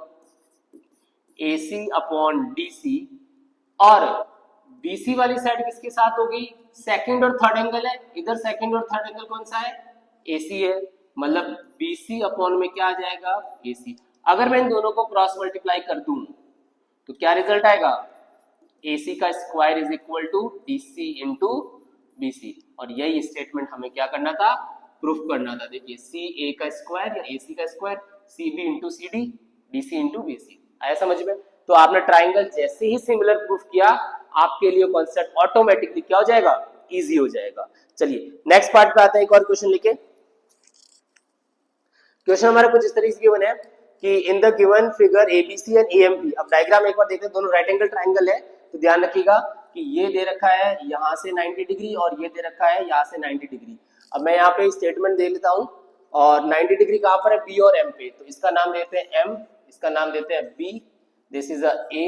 S1: AC अपॉन DC, और BC वाली साइड किसके साथ होगी, सेकंड और थर्ड एंगल है, इधर सेकंड और थर्ड एंगल कौन सा है, AC है, मतलब BC अपॉन में क्या आ जाएगा, AC। अगर मैं इन दोनों को क्रॉस मल्टीप्लाई कर दूं तो क्या रिजल्ट आएगा, AC का square is equal to DC into BC। और यही स्टेटमेंट हमें क्या करना था, प्रूफ करना था। देखिए CA का स्क्वायर या AC का square, CB into CD, DC into BC। आया समझ में। तो आपने ट्राइंगल जैसे ही सिमिलर प्रूफ किया आपके लिए कॉन्सेप्ट ऑटोमेटिकली क्या हो जाएगा, इजी हो जाएगा। चलिए नेक्स्ट पार्ट पे आते हैं, एक और क्वेश्चन लेके। क्वेश्चन हमारा कुछ इस तरीके से गिवन है कि in the given figure ABC and AMP। अब डायग्राम एक बार देखते हैं, दोनों राइट एंगल ट्राइंगल है, तो ध्यान रखिएगा कि ये दे रखा है यहाँ से 90 डिग्री और ये दे रखा है यहाँ से 90 डिग्री। अब मैं यहाँ पे स्टेटमेंट दे लेता हूँ, और 90 डिग्री कहाँ पर है, B और M पे, तो इसका नाम देते हैं M, इसका नाम देते हैं B, this is a A,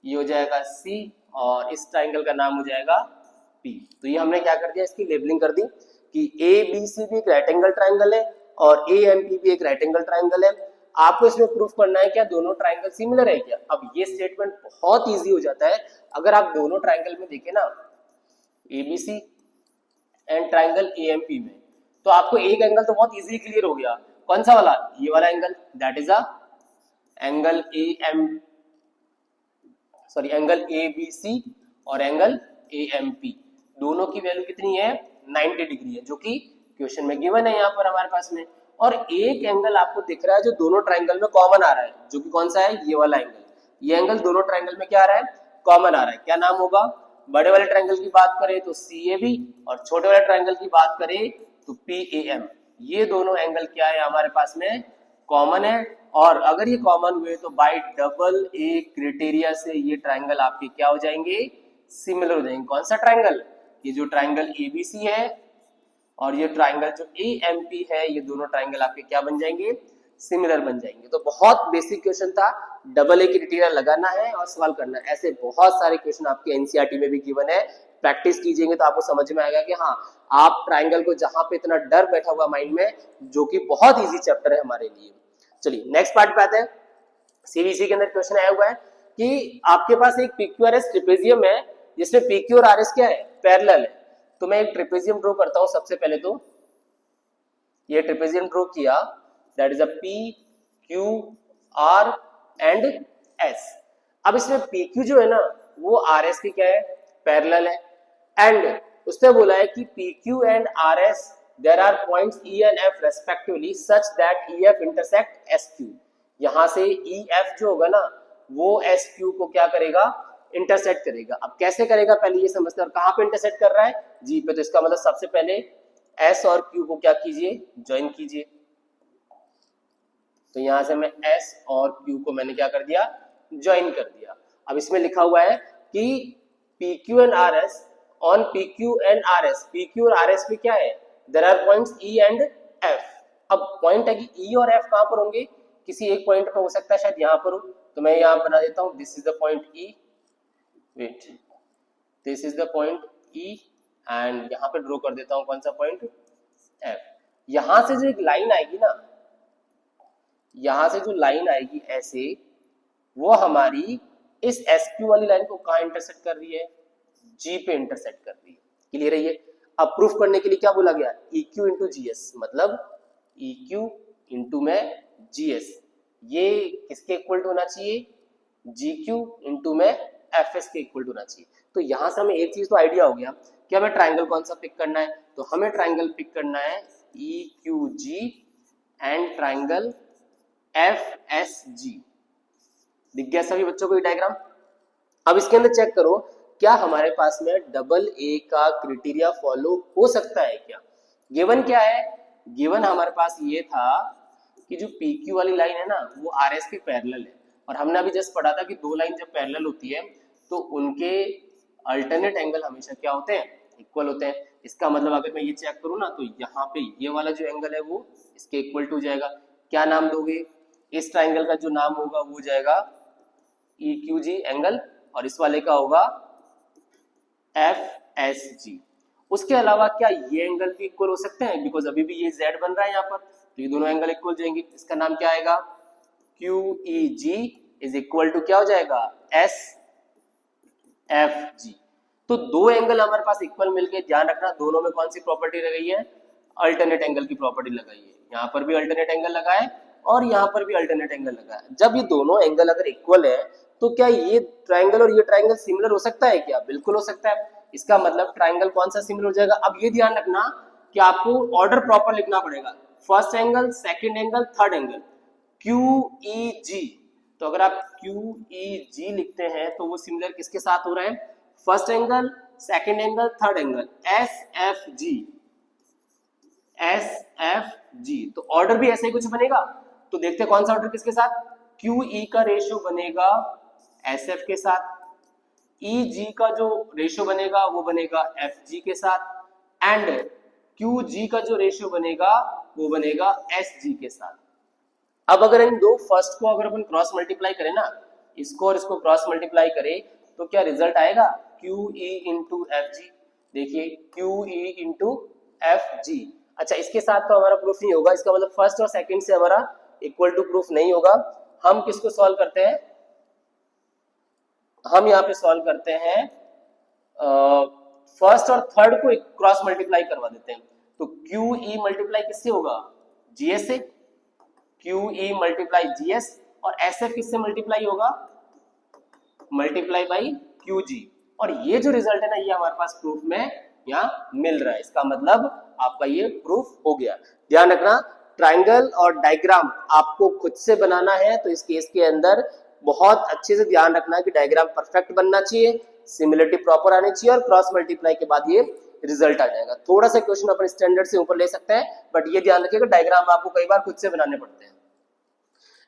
S1: ये हो जाएगा C, और इस ट्राइंगल का नाम हो जाएगा P। तो ये हमने क्या कर दिया, इसकी लेबलिंग कर दी कि ABC भी एक राइट एंगल ट्राइंगल है और AMP भी एक राइट एंगल ट्राइंगल है। आपको इसमें प्रूफ करना है क्या दोनों ट्राइंगल सिमिलर है क्या। अब ये स्टेटमेंट बहुत इजी हो जाता है अगर आप दोनों ट्राइंगल में देखें ना, ABC एंड ट्राइंगल AMP में, तो आपको एक एंगल तो बहुत इजीली क्लियर हो गया, कौन सा वाला, ये वाला angle, that is a angle angle ABC और एंगल AMP, दोनों की वैल्यू कितनी है, 90 डिग्री है, जो कि क्वेश्चन में गिवन है यहाँ पर हमारे पास में। और एक एंगल आपको दिख रहा है जो दोनों ट्राइंगल में कॉमन आ रहा है, जो कि कौन सा है, ये वाला एंगल। ये एंगल दोनों ट्राइंगल में क्या आ रहा है, कॉमन आ रहा है। क्या नाम होगा, बड़े वाले ट्राइंगल की बात करें तो CAB, और छोटे वाले ट्राइंगल की बात करें तो PAM। ये दोनों एंगल क्या है हमारे पास में कॉमन है, और अगर ये कॉमन हुए तो बाय डबल ए क्राइटेरिया से ये ट्राइंगल आपके क्या हो जाएंगे, सिमिलर हो जाएंगे। कौन सा ट्राइंगल, ये जो ट्राइंगल एबीसी है और ये ट्राइंगल जो एएमपी है, ये दोनों ट्राइंगल आपके क्या बन जाएंगे, सिमिलर बन जाएंगे। तो बहुत बेसिक क्वेश्चन था, डबल ए क्राइटेरिया लगाना है और सवाल करना है। ऐसे बहुत सारे क्वेश्चन आपके एनसीईआरटी में भी गिवन है, प्रैक्टिस कीजिएंगे तो आपको समझ में आएगा कि हाँ आप ट्राइंगल को जहां पे इतना डर बैठा हुआ माइंड में, जो कि बहुत इजी चैप्टर है हमारे लिए। चलिए नेक्स्ट पार्ट पे आते हैं। सीबीसी के अंदर क्वेश्चन आया हुआ है कि आपके पास एक पीक्यूआरएस ट्रेपेजियम है जिसमें पीक्यू और आरएस क्या है, पैरेलल है। तो मैं एक ट्रेपेजियम ड्रॉ करता हूं। सबसे पहले तो ये ट्रेपेजियम ड्रॉ किया, that is a P Q R and S. अब इसमें पीक्यू जो है ना वो आरएस की क्या है, पैरेलल है, एंड उसने बोला है कि PQ and RS there are points E and F respectively such that E F intersect S Q. यहां से ई एफ जो होगा ना वो एस क्यू को क्या करेगा, इंटरसेक्ट करेगा। अब कैसे करेगा पहले ये समझते हैं, और कहां पे इंटरसेक्ट कर रहा है, जी पे। तो इसका मतलब सबसे पहले एस और क्यू को क्या कीजिए, ज्वाइन कीजिए। तो यहां से मैं एस और क्यू को मैंने क्या कर दिया, ज्वाइन कर दिया। अब इसमें लिखा हुआ है कि PQ and RS on PQ and RS, PQ और RS पे क्या है, there are points E and F। अब पॉइंट है कि E और F कहां पर होंगे, किसी एक पॉइंट पे हो सकता है, शायद यहां पर हो। तो मैं यहां बना देता हूं, this is the point E, wait, this is the point E and यहां पे ड्रॉ कर देता हूं कौन सा पॉइंट, F। यहां से जो एक लाइन आएगी ना, यहां से जो लाइन आएगी ऐसे, वो हमारी इस SQ वाली लाइन को कहां इंटरसेक्ट कर रही है, G पे इंटरसेक्ट कर रही है। क्लियर है ये। अब प्रूफ करने के लिए क्या बोला गया, EQ इंटू GS, मतलब EQ इंटू में GS, ये किसके इक्वल होना चाहिए, GQ इंटू में FS के इक्वल होना चाहिए। तो यहां से हमें एक चीज तो आइडिया हो गया कि हमें ट्राइंगल कौन सा पिक करना है। तो हमें ट्राइंगल पिक करना है EQG एंड ट्राइंगल FSG। दिख गया सभी बच्चों को ये डायग्राम। अब इसके अंदर चेक करो क्या हमारे पास में डबल ए का क्राइटेरिया फॉलो हो सकता है क्या। गिवन क्या है, गिवन हमारे पास ये था कि जो PQ वाली लाइन है ना वो RS के पैरेलल है, और हमने अभी जस्ट पढ़ा था कि दो लाइन जब पैरेलल होती है तो उनके अल्टरनेट एंगल हमेशा क्या होते हैं, इक्वल होते हैं। इसका मतलब अगर मैं ये चेक करूं ना तो यहाँ पे ये वाला जो एंगल है वो इसके इक्वल टू जाएगा। क्या नाम दोगे, इस ट्राइंगल का जो नाम होगा वो जाएगा EQG एंगल, और इस वाले का होगा FSG। उसके अलावा क्या ये एंगल भी इक्वल हो सकते हैं, बिकॉज अभी भी ये Z बन रहा है यहाँ पर, तो ये दोनों एंगल इक्वल जाएंगे। इसका नाम क्या आएगा, QEG इज इक्वल टू क्या हो जाएगा, SFG। तो दो एंगल हमारे पास इक्वल मिलके, ध्यान रखना दोनों में कौन सी प्रॉपर्टी लगाई है, अल्टरनेट एंगल की प्रॉपर्टी लगाई है। यहाँ पर भी अल्टरनेट एंगल लगा है और यहाँ पर भी अल्टरनेट एंगल लगा है। जब ये दोनों एंगल अगर इक्वल है तो क्या ये ट्राइंगल और ये ट्राइंगल सिमिलर हो सकता है क्या, बिल्कुल हो सकता है। इसका मतलब ट्राइंगल कौन सा सिमिलर हो जाएगा। अब ये ध्यान रखना कि आपको ऑर्डर प्रॉपर लिखना पड़ेगा, first angle, second angle, third angle, QEG। तो अगर आप QEG लिखते हैं तो वो सिमिलर किसके साथ हो रहा है, first angle, second angle, third angle, SFG। तो ऑर्डर भी ऐसे ही कुछ बनेगा। तो देखते हैं कौन सा ऑर्डर किसके साथ, QE का रेशियो बनेगा SF के साथ, EG का जो रेशियो बनेगा वो बनेगा FG के साथ, एंड QG का जो रेशियो बनेगा वो बनेगा SG के साथ। अब अगर इन दो फर्स्ट को अगर अपन क्रॉस मल्टीप्लाई करें ना, इसको और इसको क्रॉस मल्टीप्लाई करें तो क्या रिजल्ट आएगा, QE इंटू FG। देखिए QE इंटू FG। अच्छा इसके साथ तो हमारा प्रूफ नहीं होगा, इसका मतलब फर्स्ट और सेकंड से हमारा इक्वल टू प्रूफ नहीं होगा। हम किसको सॉल्व करते हैं, हम यहाँ पे सॉल्व करते हैं फर्स्ट और थर्ड को क्रॉस मल्टीप्लाई करवा देते हैं। तो QE मल्टीप्लाई किससे होगा, GS से, QE मल्टीप्लाई GS, और SF किससे मल्टीप्लाई होगा, मल्टीप्लाई बाई QG। और ये जो रिजल्ट है ना ये हमारे पास प्रूफ में यहाँ मिल रहा है। इसका मतलब आपका ये प्रूफ हो गया। ध्यान रखना ट्राइंगल और डायग्राम आपको खुद से बनाना है, तो इस केस के अंदर बहुत अच्छे से ध्यान रखना है कि डायग्राम परफेक्ट बनना चाहिए, सिमिलरिटी प्रॉपर आनी चाहिए, और क्रॉस मल्टीप्लाई के बाद ये रिजल्ट आ जाएगा। थोड़ा सा क्वेश्चन अपन स्टैंडर्ड से ऊपर ले सकते हैं, बट ये ध्यान रखिएगा डायग्राम आपको कई बार खुद से बनाने पड़ते हैं।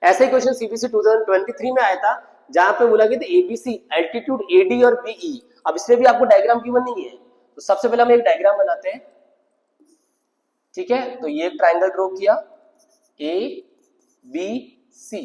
S1: ऐसे ही क्वेश्चन सीबीसी 2023 में आया था, जहां पे बोला गया था एबीसी, एल्टीट्यूड एडी और बीई। अब इसमें भी आपको डायग्राम गिवन नहीं है, तो सबसे पहले हम एक डायग्राम बनाते हैं, ठीक है। तो ये ट्राइंगल ड्रॉ किया, A B C,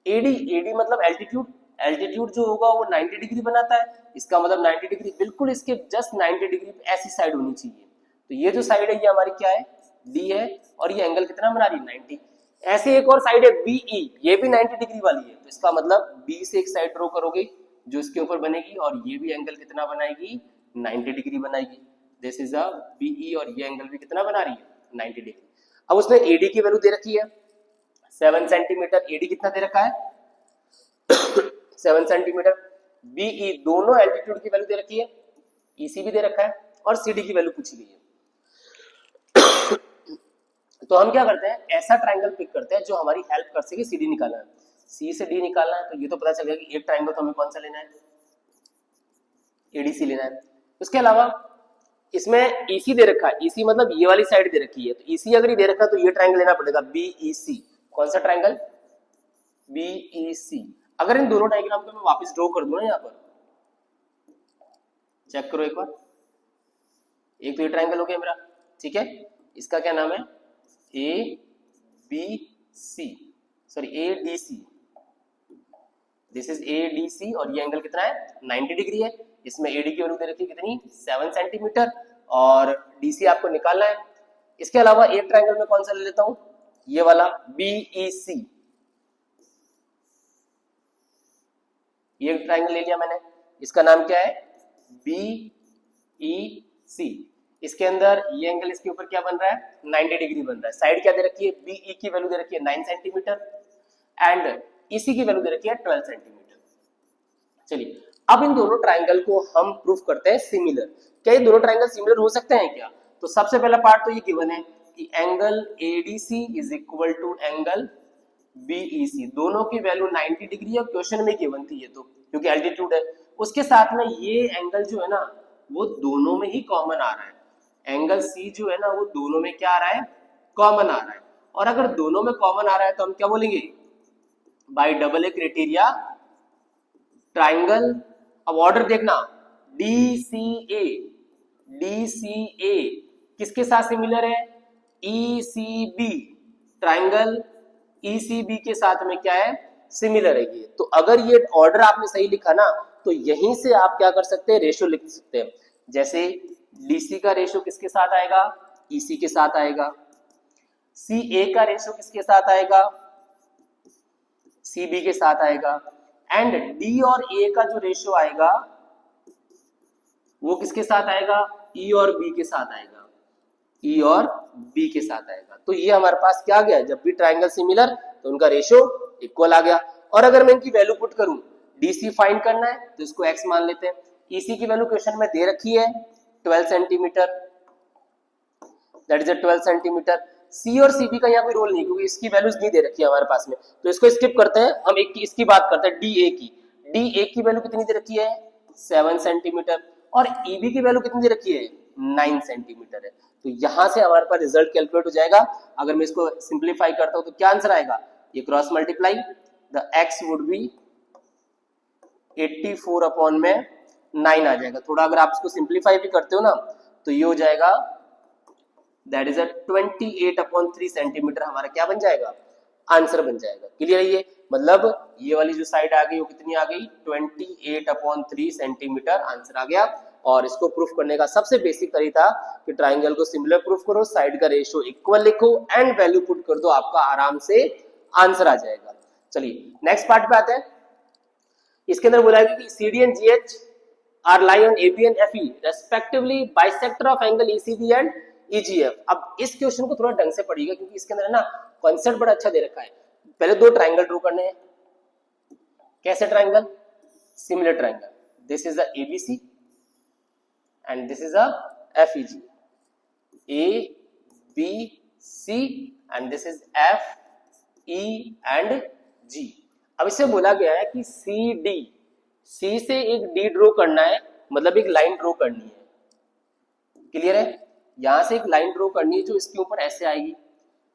S1: AD, AD मतलब एल्टीट्यूड, एल्टीट्यूड जो होगा वो 90 डिग्री बनाता है, इसका मतलब 90 डिग्री बिल्कुल इसके जस्ट 90 डिग्री ऐसी साइड होनी चाहिए। तो ये जो साइड है ये हमारी क्या है, डी है, और ये एंगल कितना बना रही है, 90। ऐसे एक और साइड है बीई, ये भी 90 डिग्री वाली है, तो इसका मतलब बी से एक साइड ड्रॉ करोगे जो इसके ऊपर बनेगी, और ये भी एंगल कितना बनाएगी, 90 डिग्री बनाएगी। दिस इज अ बीई, और ये एंगल भी कितना बना रही है, 90 डिग्री। अब उसने एडी की वैल्यू दे रखी है 7 सेंटीमीटर, एडी कितना दे रखा है 7 सेंटीमीटर, बीई दोनों एल्टीट्यूड की वैल्यू दे रखी है, ईसी भी दे रखा है, और सीडी की वैल्यू पूछी गई है। तो हम क्या करते हैं, ऐसा ट्राइंगल पिक करते हैं जो हमारी हेल्प कर सके सीडी निकालना है। सी से डी निकालना है, तो ये तो पता चल गया कि एक ट्राइंगल तो हमें कौन सा लेना है, एडीसी लेना है। उसके अलावा इसमें ईसी दे रखा है, ईसी मतलब ये वाली साइड दे रखी है, तो ईसी अगर ये दे रखा है तो ये ट्राइंगल लेना पड़ेगा बीईसी। कौन सा ट्राइंगल, बीईसी। अगर इन दोनों डायग्राम को मैं वापस ड्रॉ कर दूं ना, यहाँ पर चेक करो एक बार, एक तो ये ट्राइंगल हो गया मेरा, ठीक है, इसका क्या नाम है, A B C, sorry A D C, this is A D C, और ये एंगल कितना है, 90 डिग्री है। इसमें एडी की वैल्यू दे रखी है कितनी, 7 सेंटीमीटर, और डीसी आपको निकालना है। इसके अलावा एक ट्राइंगल में कौन सा ले लेता हूं, ये वाला बीईसी, ये ट्राइंगल ले लिया मैंने, इसका नाम क्या है, बीईसी। इसके अंदर ये एंगल इसके ऊपर क्या बन रहा है, 90 डिग्री बन रहा है। साइड क्या दे रखी है, बीई की वैल्यू दे रखी है 9 सेंटीमीटर, एंड ईसी की वैल्यू दे रखी है 12 सेंटीमीटर। चलिए अब इन दोनों ट्राइंगल को हम प्रूफ करते हैं सिमिलर। क्या ये दोनों ट्राइंगल सिमिलर हो सकते हैं क्या, तो सबसे पहला पार्ट तो ये गिवन है कि angle ADC is equal to angle BEC, दोनों की वैल्यू 90 डिग्री, और क्वेश्चन में गिवन थी ये तो, क्योंकि एल्टीट्यूड है। उसके साथ में ये एंगल जो है ना वो दोनों में ही कॉमन आ रहा है, एंगल सी जो है ना वो दोनों में क्या आ रहा है, कॉमन आ रहा है। और अगर दोनों में कॉमन आ रहा है तो हम क्या बोलेंगे, bye double A criteria triangle. अब ऑर्डर देखना, डीसीए, डीसीए किसके साथ सिमिलर है, ईसीबी, ट्राइंगल ईसीबी के साथ में क्या है, सिमिलर है ये। तो अगर ये ऑर्डर आपने सही लिखा ना, तो यहीं से आप क्या कर सकते हैं, रेशो लिख सकते हैं। जैसे डीसी का रेशो किसके साथ आएगा, ईसी के साथ आएगा, सीए का रेशो किसके साथ आएगा, सीबी के साथ आएगा, एंड डी और ए का जो रेशो आएगा वो किसके साथ आएगा, ई और बी के साथ आएगा, ई और बी के साथ आएगा। तो ये हमारे पास क्या आ गया, जब भी ट्राइंगल सिमिलर तो उनका रेशो इक्वल आ गया। और अगर मैं इनकी वैल्यू पुट करूं, डीसी फाइंड करना है तो इसको एक्स मान लेते हैं, ईसी की वैल्यू क्वेश्चन में दे रखी है 12 सेंटीमीटर, दैट इज 12 सेंटीमीटर। सी और सीबी का यहाँ कोई रोल नहीं, क्योंकि इसकी वैल्यूज नहीं दे रखी है हमारे पास में, तो इसको स्किप करते हैं। हम एक इसकी बात करते हैं, डी ए की। डी ए की वैल्यू कितनी दे रखी है, 7 सेंटीमीटर, और ईबी की वैल्यू कितनी दे रखी है, 9 सेंटीमीटर है। तो यहां से हमारे पास रिजल्ट कैलकुलेट हो जाएगा। अगर मैं इसको सिंप्लीफाई करता हूं तो क्या आंसर आएगा, ये cross multiply, the x would be 84 upon में 9 आ जाएगा। थोड़ा अगर आप इसको सिंप्लीफाई भी करते हो ना तो ये हो जाएगा, दैट इज 28 अपॉन 3 सेंटीमीटर हमारा क्या बन जाएगा, आंसर बन जाएगा। क्लियर है ये, मतलब ये वाली जो साइड आ गई वो कितनी आ गई, 28 अपॉन 3 सेंटीमीटर आंसर आ गया। और इसको प्रूफ करने का सबसे बेसिक तरीका कि ट्राइंगल को सिमिलर प्रूफ करो, साइड का रेशियो इक्वल लिखो, एंड वैल्यू पुट कर दो, आपका आराम से आंसर आ जाएगा। चलिए नेक्स्ट पार्ट पे आते हैं। इसके अंदर बोला है कि CD and GH are lie on AB and FE respectively bisector of angle ECB and EGF। अब इस क्वेश्चन को थोड़ा ढंग से पढ़िएगा, क्योंकि इसके अंदर ना कॉन्सेप्ट बड़ा अच्छा दे रखा है। पहले दो ट्राइंगल ड्रॉ करने हैं, कैसे triangle, similar triangle, this is the ABC and this is a FEG, ABC and this is FE and G। अब इससे बोला गया है कि CD, C से एक D ड्रॉ करना है, मतलब एक लाइन ड्रॉ करनी है, क्लियर है? यहां से एक लाइन ड्रॉ करनी है जो इसके ऊपर ऐसे आएगी,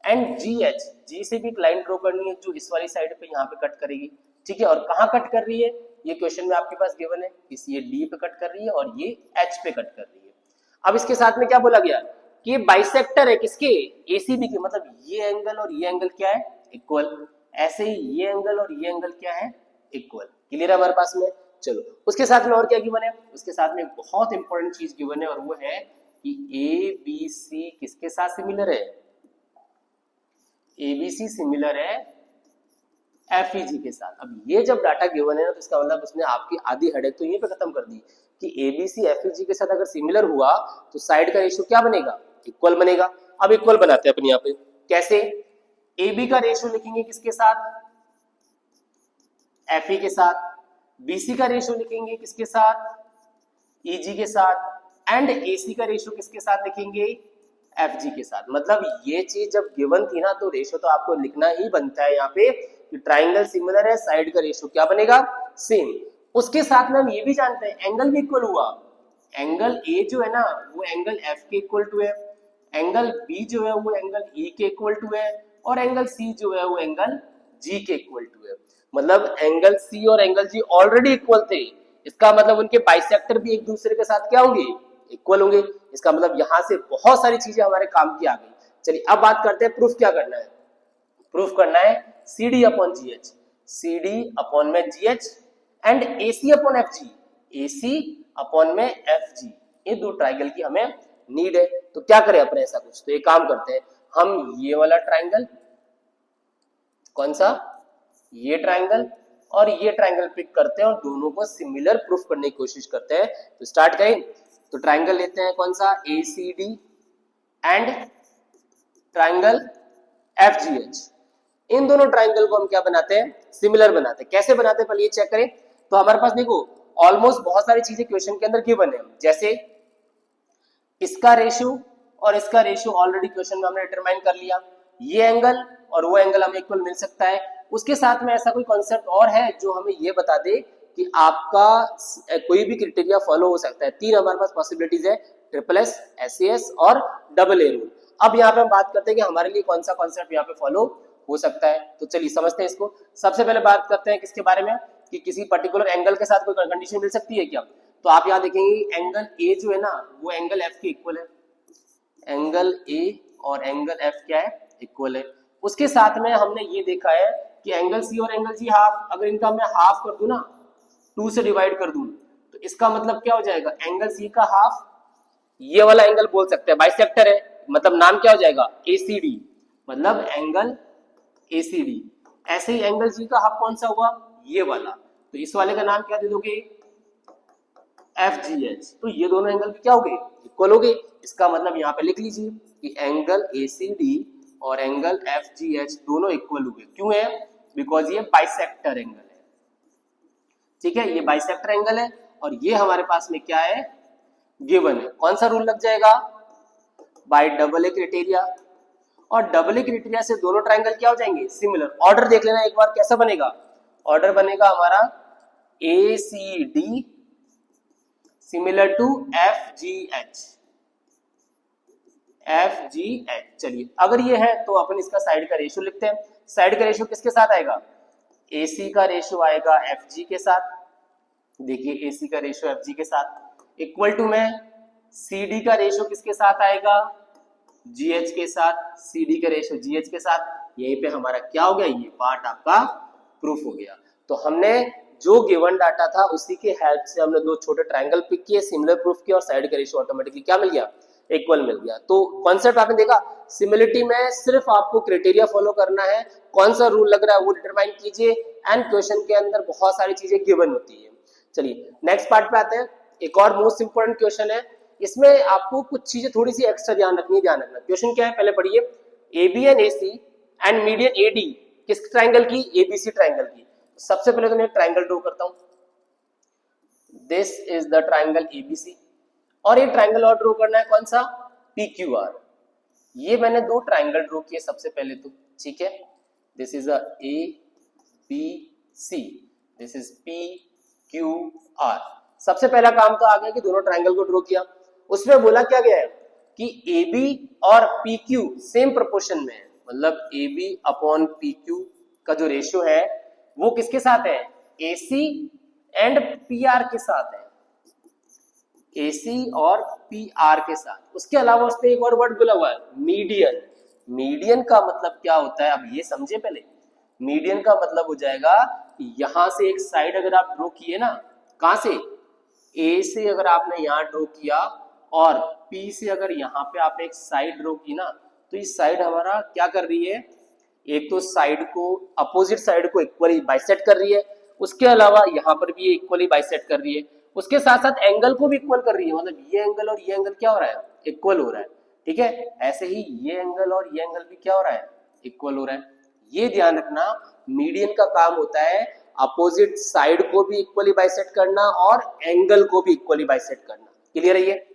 S1: एंड जी से भी एक लाइन ड्रॉ करनी है जो इस वाली साइड पे यहाँ पे कट करेगी, ठीक है। और कहाँ कट कर रही है, ये क्वेश्चन में आपके पास गिवन है, ये डी पे कट कर रही है और ये एच पे कट कर रही है। अब इसके साथ में क्या बोला गया कि ये बाइसेक्टर है किसके, एसीबी के, मतलब ये एंगल और ये एंगल क्या है, इक्वल। ऐसे ही ये एंगल और ये एंगल क्या है, इक्वल। क्लियर है हमारे पास में? चलो उसके साथ में और क्या गिवन है, उसके साथ में बहुत इंपॉर्टेंट चीज गिवन है और वो है कि ए बी सी किसके साथ सिमिलर है, एबीसी सिमिलर है एफईजी के साथ। अब ये जब डाटा गिवन है ना तो इसका मतलब उसने आपकी आधी हेडेक तो यहीं पे खत्म कर दी कि एबीसी एफईजी के साथ अगर सिमिलर हुआ तो साइड का रेशियो क्या बनेगा, इक्वल बनेगा। अब इक्वल बनाते हैं अपन यहाँ पे, कैसे? AB का रेशियो लिखेंगे किसके साथ, FE के साथ। BC का रेशियो लिखेंगे किसके साथ, EG के साथ। एंड AC का रेशियो किसके साथ लिखेंगे, FG के साथ। मतलब ये चीज जब गिवन थी ना तो रेशियो तो आपको लिखना ही बनता है यहाँ पे कि ट्राइंगल सिमिलर है, साइड का रेशियो क्या बनेगा, सेम। उसके साथ में हम ये भी जानते हैं एंगल भी इक्वल हुआ। एंगल A जो है ना वो एंगल F के इक्वल टू है, एंगल B जो है वो एंगल E के इक्वल टू है, और एंगल C जो है वो एंगल G के इक्वल टू है। मतलब एंगल C और एंगल G ऑलरेडी इक्वल थे, इसका मतलब उनके बाइसेक्टर भी एक दूसरे के साथ क्या होंगे, इक्वल होंगे। इसका मतलब यहां से बहुत सारी चीजें हमारे काम की आ गई। चलिए अब बात करते हैं प्रूफ क्या करना है। प्रूफ करना है CD upon GH, CD upon में GH and AC upon FG, AC upon में FG। ये दो ट्राइंगल की हमें नीड है। तो क्या करें अपने ऐसा कुछ, तो ये काम करते हैं हम, ये वाला ट्राइंगल, कौन सा, ये ट्राइंगल और ये ट्राइंगल पिक करते हैं और दोनों को सिमिलर प्रूफ करने की कोशिश करते हैं। तो स्टार्ट करें। तो ट्राइंगल लेते हैं कौन सा, ACD एंड ट्राइंगल FGH। इन दोनों ट्राइंगल को हम क्या बनाते हैं, सिमिलर बनाते हैं। कैसे बनाते हैं पहले ये चेक करें। तो हमारे पास देखो ऑलमोस्ट बहुत सारी चीजें क्वेश्चन के अंदर गिवन है, जैसे इसका रेशियो और इसका रेशियो ऑलरेडी क्वेश्चन में हमने डिटरमाइन कर लिया, ये एंगल और वो एंगल हमें इक्वल मिल सकता है। उसके साथ में ऐसा कोई कॉन्सेप्ट और है जो हमें ये बता दे कि आपका कोई भी क्राइटेरिया फॉलो हो सकता है। तीन हमारे पास पॉसिबिलिटीज है, SSS, SAS और AA रूल। अब यहाँ पे हम बात करते हैं कि हमारे लिए कौन सा कॉन्सेप्ट यहाँ पे फॉलो हो सकता है। तो चलिए समझते हैं इसको। सबसे पहले बात करते हैं किसके बारे में, कि किसी पर्टिकुलर एंगल के साथ कोई कंडीशन मिल सकती है क्या। तो आप यहाँ देखेंगे एंगल A जो है ना वो एंगल F के इक्वल है, एंगल A और एंगल F क्या है, इक्वल है। उसके साथ में हमने ये देखा है कि एंगल C और एंगल G हाफ, अगर इनका मैं हाफ कर दूं ना, 2 से डिवाइड कर दूं, तो इसका मतलब क्या हो जाएगा, एंगल C का हाफ, ये वाला एंगल बोल सकते हैं, बाइसेक्टर है, मतलब नाम क्या हो जाएगा, ACD, मतलब एंगल ACD। ऐसे ही एंगल G का हाफ कौन सा हुआ, ये वाला, तो इस वाले का नाम क्या दे दोगे, FGH। तो ये दोनों एंगल भी क्या हो गए, इक्वल हो गए। इसका मतलब यहाँ पे लिख लीजिए कि एंगल ACD और एंगल FGH दोनों इक्वल हो गए। क्यों है, बिकॉज ये बाइसेक्टर एंगल है, ठीक है, ये बाइसेक्टर एंगल है और ये हमारे पास में क्या है, गिवन है। कौन सा रूल लग जाएगा, बाय AA क्राइटेरिया। और AA क्राइटेरिया से दोनों ट्राइंगल क्या हो जाएंगे, सिमिलर। ऑर्डर देख लेना एक बार कैसा बनेगा, ऑर्डर बनेगा हमारा ACD similar to FGH, FGH। चलिए अगर ये है तो अपन इसका साइड का रेशियो लिखते हैं। साइड का रेशियो किसके साथ आएगा, AC का रेशियो आएगा FG के साथ। देखिए AC का रेशियो FG के साथ इक्वल टू में CD का रेशियो किसके साथ आएगा, GH के साथ। CD का रेशियो GH के साथ। यहीं पे हमारा क्या हो गया, ये पार्ट आपका प्रूफ हो गया। तो हमने जो गिवन डाटा था उसी के हेल्प से हमने दो छोटे ट्रायंगल पिक किए, सिमिलर प्रूफ किया और साइड का रेशियो ऑटोमेटिकली क्या मिल गया, इक्वल मिल गया। तो कॉन्सेप्ट आपने देखा, सिमिलिटी में सिर्फ आपको क्राइटेरिया फॉलो करना है, कौन सा रूल लग रहा है वो डिटरमाइन कीजिए, एंड क्वेश्चन के अंदर बहुत सारी चीजें गिवन होती है। चलिए नेक्स्ट पार्ट पे आते हैं। एक और मोस्ट इंपोर्टेंट क्वेश्चन है, इसमें आपको कुछ चीजें थोड़ी सी एक्स्ट्रा ध्यान रखनी है। ध्यान रखना क्वेश्चन क्या है, पहले पढ़िए। AB and AC and median AD किस ट्राइंगल की, ABC ट्राइंगल की। सबसे पहले तो मैं ट्राइंगल ड्रॉ करता हूं, this is the triangle ABC, और ये ट्राइंगल और ड्रॉ करना है कौन सा, PQR। ये मैंने दो ट्राइंगल ड्रॉ किए सबसे पहले तो, ठीक है, this is ABC, this is PQR। सबसे पहला काम तो आ गया कि दोनों ट्राइंगल को ड्रॉ किया। उसमें बोला क्या गया है कि AB और PQ सेम प्रोपोर्शन में है, मतलब AB अपॉन PQ का जो रेशियो है वो किसके साथ है, AC एंड PR के साथ है, AC और PR के साथ। उसके अलावा उसने एक और वर्ड बोला हुआ है, मीडियन। मीडियन का मतलब क्या होता है, अब ये समझे पहले। मीडियन का मतलब हो जाएगा यहां से एक साइड अगर आप ड्रॉ किए ना, कहां से, A से अगर आपने यहां ड्रॉ किया और P से अगर यहाँ पे आपने एक साइड ड्रॉ की ना, तो इस साइड हमारा क्या कर रही है, एक तो साइड को, अपोजिट साइड को इक्वली बाइसेक्ट कर रही है, उसके अलावा यहाँ पर भी इक्वली बाइसेक्ट कर रही है, उसके साथ साथ एंगल को भी इक्वल कर रही है, मतलब ये एंगल और ये एंगल क्या हो रहा है, इक्वल हो रहा है। ठीक है, ऐसे ही ये एंगल और ये एंगल भी क्या हो रहा है, इक्वल हो रहा है। ये ध्यान रखना, मीडियन का काम होता है अपोजिट साइड को भी इक्वली बाइसेक्ट करना और एंगल को भी इक्वली बाइसेक्ट करना। क्लियर है ये?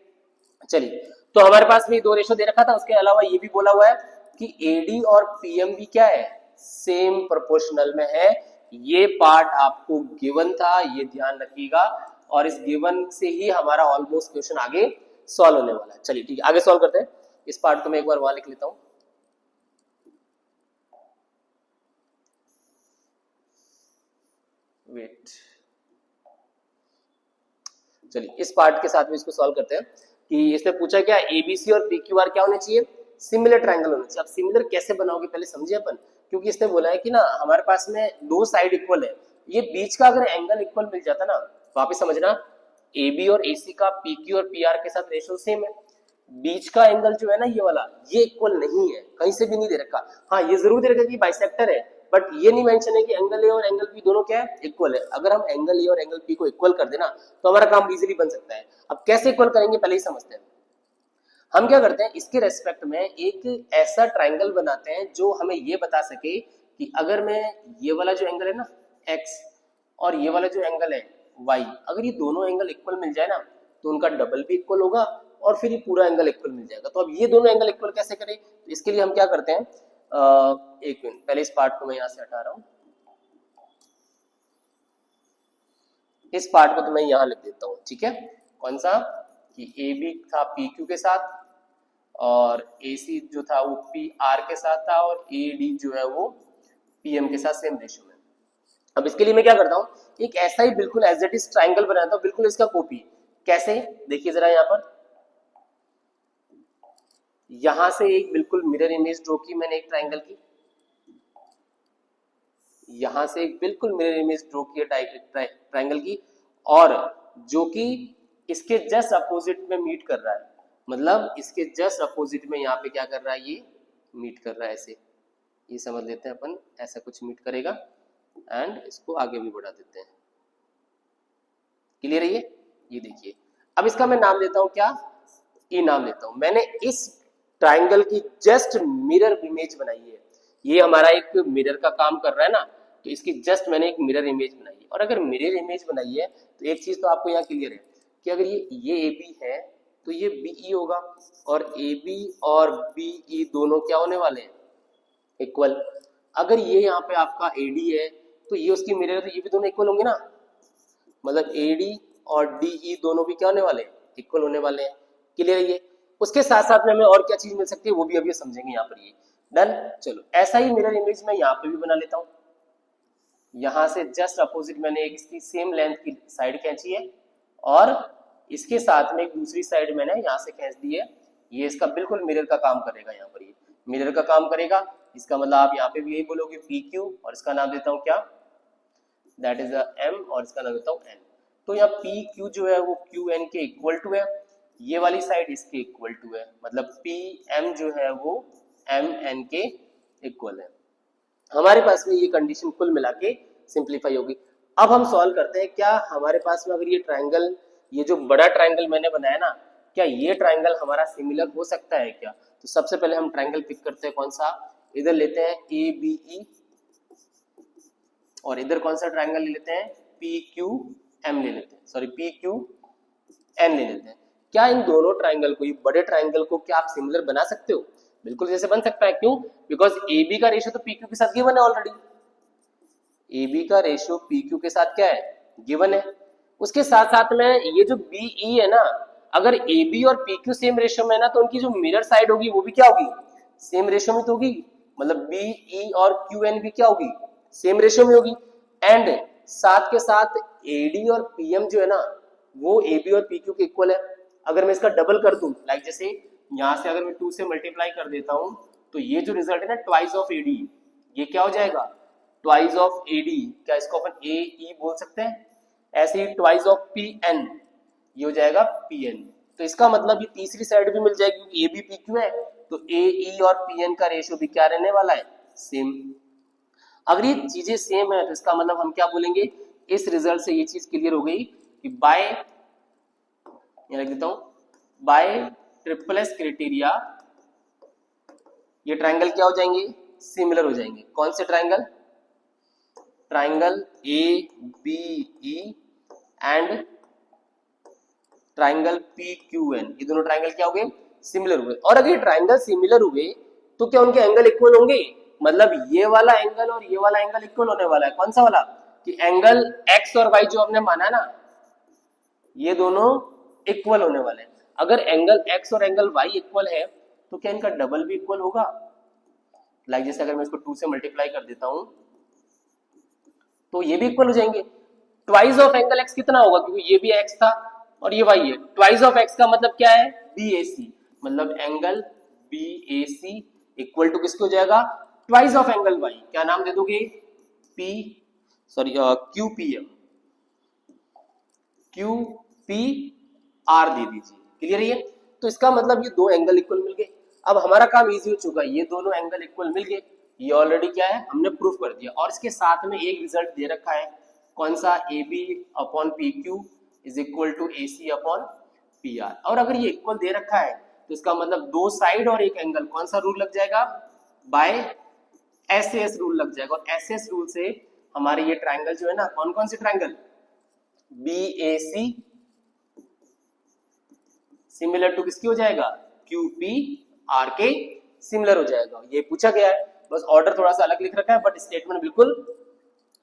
S1: चलिए, तो हमारे पास में दो रेशो दे रखा था, उसके अलावा ये भी बोला हुआ है कि AD और PM भी क्या है, सेम प्रोपोर्शनल में है। ये पार्ट आपको गिवन था, ये ध्यान रखिएगा, और इस गिवन से ही हमारा ऑलमोस्ट क्वेश्चन आगे सॉल्व होने वाला है। चलिए ठीक है, आगे सॉल्व करते हैं। इस पार्ट को मैं एक बार वहां लिख लेता हूं। वेट, चलिए इस पार्ट के साथ में इसको सॉल्व करते हैं कि इसने पूछा क्या, ABC और PQR क्या होने चाहिए, सिमिलर ट्रायंगल होना चाहिए। अब सिमिलर कैसे बनाओगे पहले समझिए अपन, क्योंकि इसने बोला है कि ना हमारे पास में दो साइड इक्वल है, ये बीच का अगर एंगल इक्वल मिल जाता ना, वापस समझना, AB और AC का PQ और PR के साथ रेशियो सेम है, बीच का एंगल जो है ना ये वाला, ये इक्वल नहीं है, कहीं से भी नहीं दे रखा। हाँ ये जरूर दे रखा कि बाइसेक्टर है, बट ये नहीं मेंशन है कि एंगल ए और एंगल बी दोनों क्या है, इक्वल है। अगर हम एंगल ए और एंगल बी को इक्वल कर देना तो हमारा काम इजीली बन सकता है। अब कैसे इक्वल करेंगे पहले ही समझते हैं। हम क्या करते हैं, इसके रेस्पेक्ट में एक ऐसा ट्राइंगल बनाते हैं जो हमें ये बता सके कि अगर मैं ये वाला जो एंगल है ना x और ये वाला जो एंगल है y, अगर ये दोनों एंगल इक्वल मिल जाए ना तो उनका डबल भी इक्वल होगा और फिर ये पूरा एंगल इक्वल मिल जाएगा। तो अब ये दोनों एंगल इक्वल कैसे करें, तो इसके लिए हम क्या करते हैं, एक मिनट, पहले इस पार्ट को मैं यहां से हटा रहा हूं, इस पार्ट को तो मैं यहां लिख देता हूं। ठीक है, कौन सा, कि AB था PQ के साथ और AC जो था वो PR के साथ था और AD जो है वो PM के साथ सेम रेशियो में। अब इसके लिए मैं क्या करता हूं, एक ऐसा ही बिल्कुल एज इट इज ट्राइंगल बनाता हूं, बिल्कुल इसका कॉपी। कैसे, देखिए जरा यहाँ पर, यहां से एक बिल्कुल मिरर इमेज ड्रॉ की मैंने एक ट्राइंगल की, यहां से एक बिल्कुल मिरर इमेज ड्रॉ की ट्राइंगल की, और जो कि इसके जस्ट अपोजिट में मीट कर रहा है, मतलब इसके जस्ट अपोजिट में यहाँ पे क्या कर रहा है, ये मीट कर रहा है, ऐसे ये समझ लेते हैं अपन, ऐसा कुछ मीट करेगा एंड इसको आगे भी बढ़ा देते हैं। क्लियर है ये देखिए। अब इसका मैं नाम देता हूं क्या, ई नाम लेता हूं। मैंने इस ट्राइंगल की जस्ट मिरर इमेज बनाई है, ये हमारा एक मिरर का काम कर रहा है ना, तो इसकी जस्ट मैंने एक मिरर इमेज बनाई है। और अगर मिरर इमेज बनाई है तो एक चीज तो आपको यहाँ क्लियर है कि अगर ये AB है तो ये BE होगा, और AB और BE दोनों क्या होने वाले हैं, इक्वल। अगर ये यहाँ पे आपका AD है तो ये उसकी मिरर है, तो ये भी दोनों इक्वल होंगे ना, मतलब AD और DE दोनों भी क्या होने वाले हैं, इक्वल होने वाले हैं। क्लियर है ये? उसके साथ साथ में हमें और क्या चीज मिल सकती है वो भी अभी समझेंगे यहाँ पर। ये डन। चलो ऐसा ही मिरर इमेज मैं यहाँ पे भी बना लेता हूँ। यहाँ से जस्ट अपोजिट मैंने एक इसकी सेम लेंथ की साइड खींची है और इसके साथ में एक दूसरी साइड मैंने यहाँ से खींच दी है। ये इसका बिल्कुल मिरर का काम करेगा, यहाँ पर ये मिरर का काम करेगा। इसका मतलब आप यहाँ पे भी यही बोलोगे PQ, और इसका नाम देता हूँ क्या, दैट इज M, और इसका नाम देता हूँ N। तो यहाँ PQ जो है वो QN के इक्वल टू है, ये वाली साइड इसके इक्वल टू है, मतलब PM जो है वो MN के इक्वल है। हमारे पास में ये कंडीशन कुल मिला के सिंप्लीफाई होगी। अब हम सॉल्व करते हैं, क्या हमारे पास में अगर ये ट्राइंगल, ये जो बड़ा ट्राइंगल मैंने बनाया ना, क्या ये ट्राइंगल हमारा सिमिलर हो सकता है क्या? तो सबसे पहले हम ट्राइंगल पिक करते हैं, कौन सा, इधर लेते हैं ABE, और इधर कौन सा ट्राइंगल ले लेते हैं, PQM ले लेते हैं, सॉरी PQN ले लेते हैं। क्या इन दोनों ट्राइंगल को, ये बड़े ट्राइंगल को क्या आप सिमिलर बना सकते हो? बिल्कुल जैसे बन सकता है। क्यों? बिकॉज AB का रेशियो तो PQ के साथ गिवन है ऑलरेडी। AB का रेशियो PQ के साथ क्या है, गिवन है। उसके साथ साथ में ये जो BE है ना, अगर ए बी और पी क्यू सेम रेशियो में है ना, तो उनकी जो मिरर साइड होगी वो भी क्या होगी, सेम रेशियो में तो होगी। मतलब बी ई और क्यू एन भी क्या होगी, सेम रेशियो में होगी। एंड साथ के साथ एडी और पीएम जो है ना, वो ए बी और पी क्यू के इक्वल है। अगर मैं इसका डबल कर दूं, लाइक जैसे यहां से अगर मैं 2 से मल्टीप्लाई कर देता हूं, तो ये जो रिजल्ट है ना ट्वाइस ऑफ एडी, ये क्या हो जाएगा, ट्वाइस ऑफ एडी। क्या इसको अपन ए ई बोल सकते हैं? ऐसे ही ट्वाइस ऑफ पी एन, ये हो जाएगा पी एन। तो इसका मतलब ये तीसरी साइड भी मिल जाएगी, क्योंकि ए बी पी क्यू है, तो ए ई और पी एन का रेशियो भी क्या रहने वाला है, सेम। अगर ये चीजें सेम है तो इसका मतलब हम क्या बोलेंगे, इस रिजल्ट से ये चीज क्लियर हो गई कि बाय, ये लिख देता हूं, बाय ट्रिपल एस क्राइटेरिया ये ट्राइंगल क्या हो जाएंगे, सिमिलर हो जाएंगे। कौन से triangle, triangle A B E and triangle P Q N, ये दोनों ट्राइंगल क्या हो गए, सिमिलर हुए। और अगर ये ट्राइंगल सिमिलर हुए तो क्या उनके एंगल इक्वल होंगे, मतलब ये वाला एंगल और ये वाला एंगल इक्वल होने वाला है। कौन सा वाला, कि एंगल एक्स और वाई जो हमने माना है ना, ये दोनों इक्वल होने वाले हैं। अगर एंगल एक्स और एंगल वाई इक्वल है तो क्या इनका डबल भी इक्वल होगा। लाइक जैसे अगर मैं इसको 2 से मल्टीप्लाई कर देता हूं तो ये भी इक्वल हो जाएंगे। ट्वाइस ऑफ एंगल एक्स कितना होगा, क्योंकि ये भी एक्स था और ये वाई है। ट्वाइस ऑफ एक्स का मतलब क्या है, बी ए सी, मतलब angle B A C equal to किसको हो जाएगा, ट्वाइस ऑफ एंगल वाई। क्या नाम दे दोगे, P sorry Q P M, Q P R दे दीजिए। क्लियर है? तो इसका मतलब ये दो एंगल इक्वल मिल गए। अब हमारा काम इजी हो चुका है, ये दोनों एंगल इक्वल मिल गए, ये ऑलरेडी क्या है, हमने प्रूफ कर दिया। और इसके साथ में एक रिजल्ट दे रखा है, कौन सा, A B upon P Q is equal to A C upon P R. और अगर ये इक्वल दे रखा है तो इसका मतलब दो साइड और एक एंगल, कौन सा रूल लग जाएगा, बाय एस एस रूल लग जाएगा। और एस एस रूल से हमारे ये ट्राइंगल जो है ना, कौन कौन से triangle, B A C similar to किसकी हो जाएगा, क्यू पी आर के सिमिलर हो जाएगा। ये पूछा गया है, बस ऑर्डर थोड़ा सा अलग लिख रखा है बट स्टेटमेंट बिल्कुल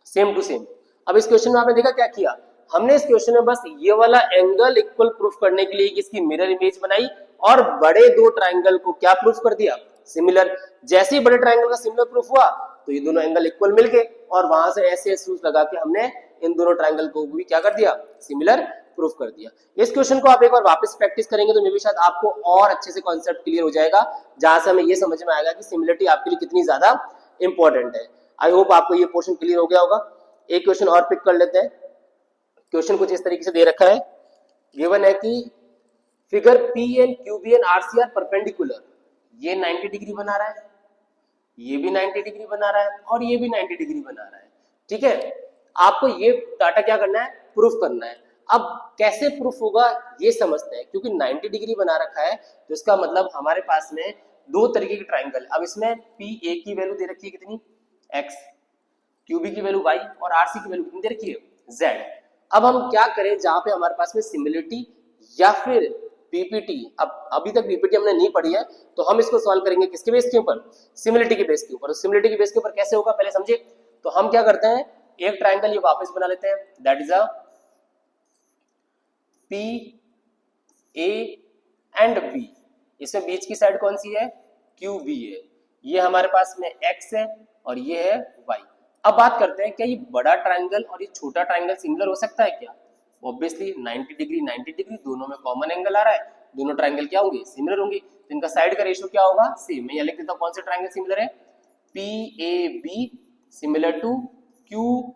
S1: सेम टू सेम। अब इस क्वेश्चन में आपने देखा क्या किया, हमने इस क्वेश्चन में बस ये वाला एंगल इक्वल प्रूफ करने के लिए इसकी मिरर इमेज बनाई और बड़े दो ट्राइंगल को क्या प्रूफ कर दिया, सिमिलर। जैसे ही बड़े ट्राइंगल का सिमिलर प्रूफ हुआ तो ये दोनों एंगल इक्वल मिल गए और वहां से ऐसे रूल लगा के हमने इन दोनों ट्राइंगल को भी क्या कर दिया, सिमिलर प्रूफ कर दिया। इस क्वेश्चन को आप एक बार वापस प्रैक्टिस करेंगे तो मे भी शायद आपको और अच्छे से कॉन्सेप्ट क्लियर हो जाएगा, जहां से हमें ये समझ में आएगा कि सिमिलरिटी आपके लिए कितनी ज्यादा इंपॉर्टेंट है। आई होप आपको ये पोर्शन क्लियर हो गया होगा। एक क्वेश्चन और पिक कर लेते हैं। क्वेश्चन कुछ इस तरीके से दे रखा है, गिवन है कि figure P and Q B and R C R perpendicular, ये 90 डिग्री बना रहा है, ये भी 90 डिग्री बना रहा है और ये भी 90 डिग्री बना रहा है। ठीक है, आपको ये डाटा क्या करना है, प्रूफ करना है। अब कैसे प्रूफ होगा ये समझते हैं, क्योंकि 90 डिग्री बना रखा है तो इसका मतलब हमारे पास में दो तरीके के ट्राइंगल। अब इसमें पी ए की वैल्यू दे रखी है कितनी, एक्स, क्यू बी की वैल्यू वाई और आर सी की वैल्यू कितनी दे रखी है, जेड। अब हम क्या करें, जहां पे हमारे पास में सिमिलरिटी या फिर पीपीटी, अब अभी तक पीपीटी हमने नहीं पढ़ी है तो हम इसको सॉल्व करेंगे किसके बेस के ऊपर, सिमिलरिटी के बेस के ऊपर। सिमिलरिटी के बेस के ऊपर कैसे होगा पहले समझे। तो हम क्या करते हैं, एक ट्राइंगल ये वापस बना लेते हैं, that is a P A and B. इसमें बीच की साइड कौन सी है, क्यू बी है। ये हमारे पास में एक्स है और ये है वाई। अब बात करते हैं, क्या ये बड़ा ट्राइंगल और ये छोटा ट्राइंगल सिमिलर हो सकता है क्या। ऑब्वियसली 90 डिग्री दोनों में कॉमन एंगल आ रहा है, दोनों ट्राइंगल क्या होंगे, सिमिलर होंगे। तो इनका साइड का रेशियो क्या होगा, सेम। मैं यहाँ लिख देता हूं कौन से ट्राइंगल सिमिलर है, P A B similar to Q,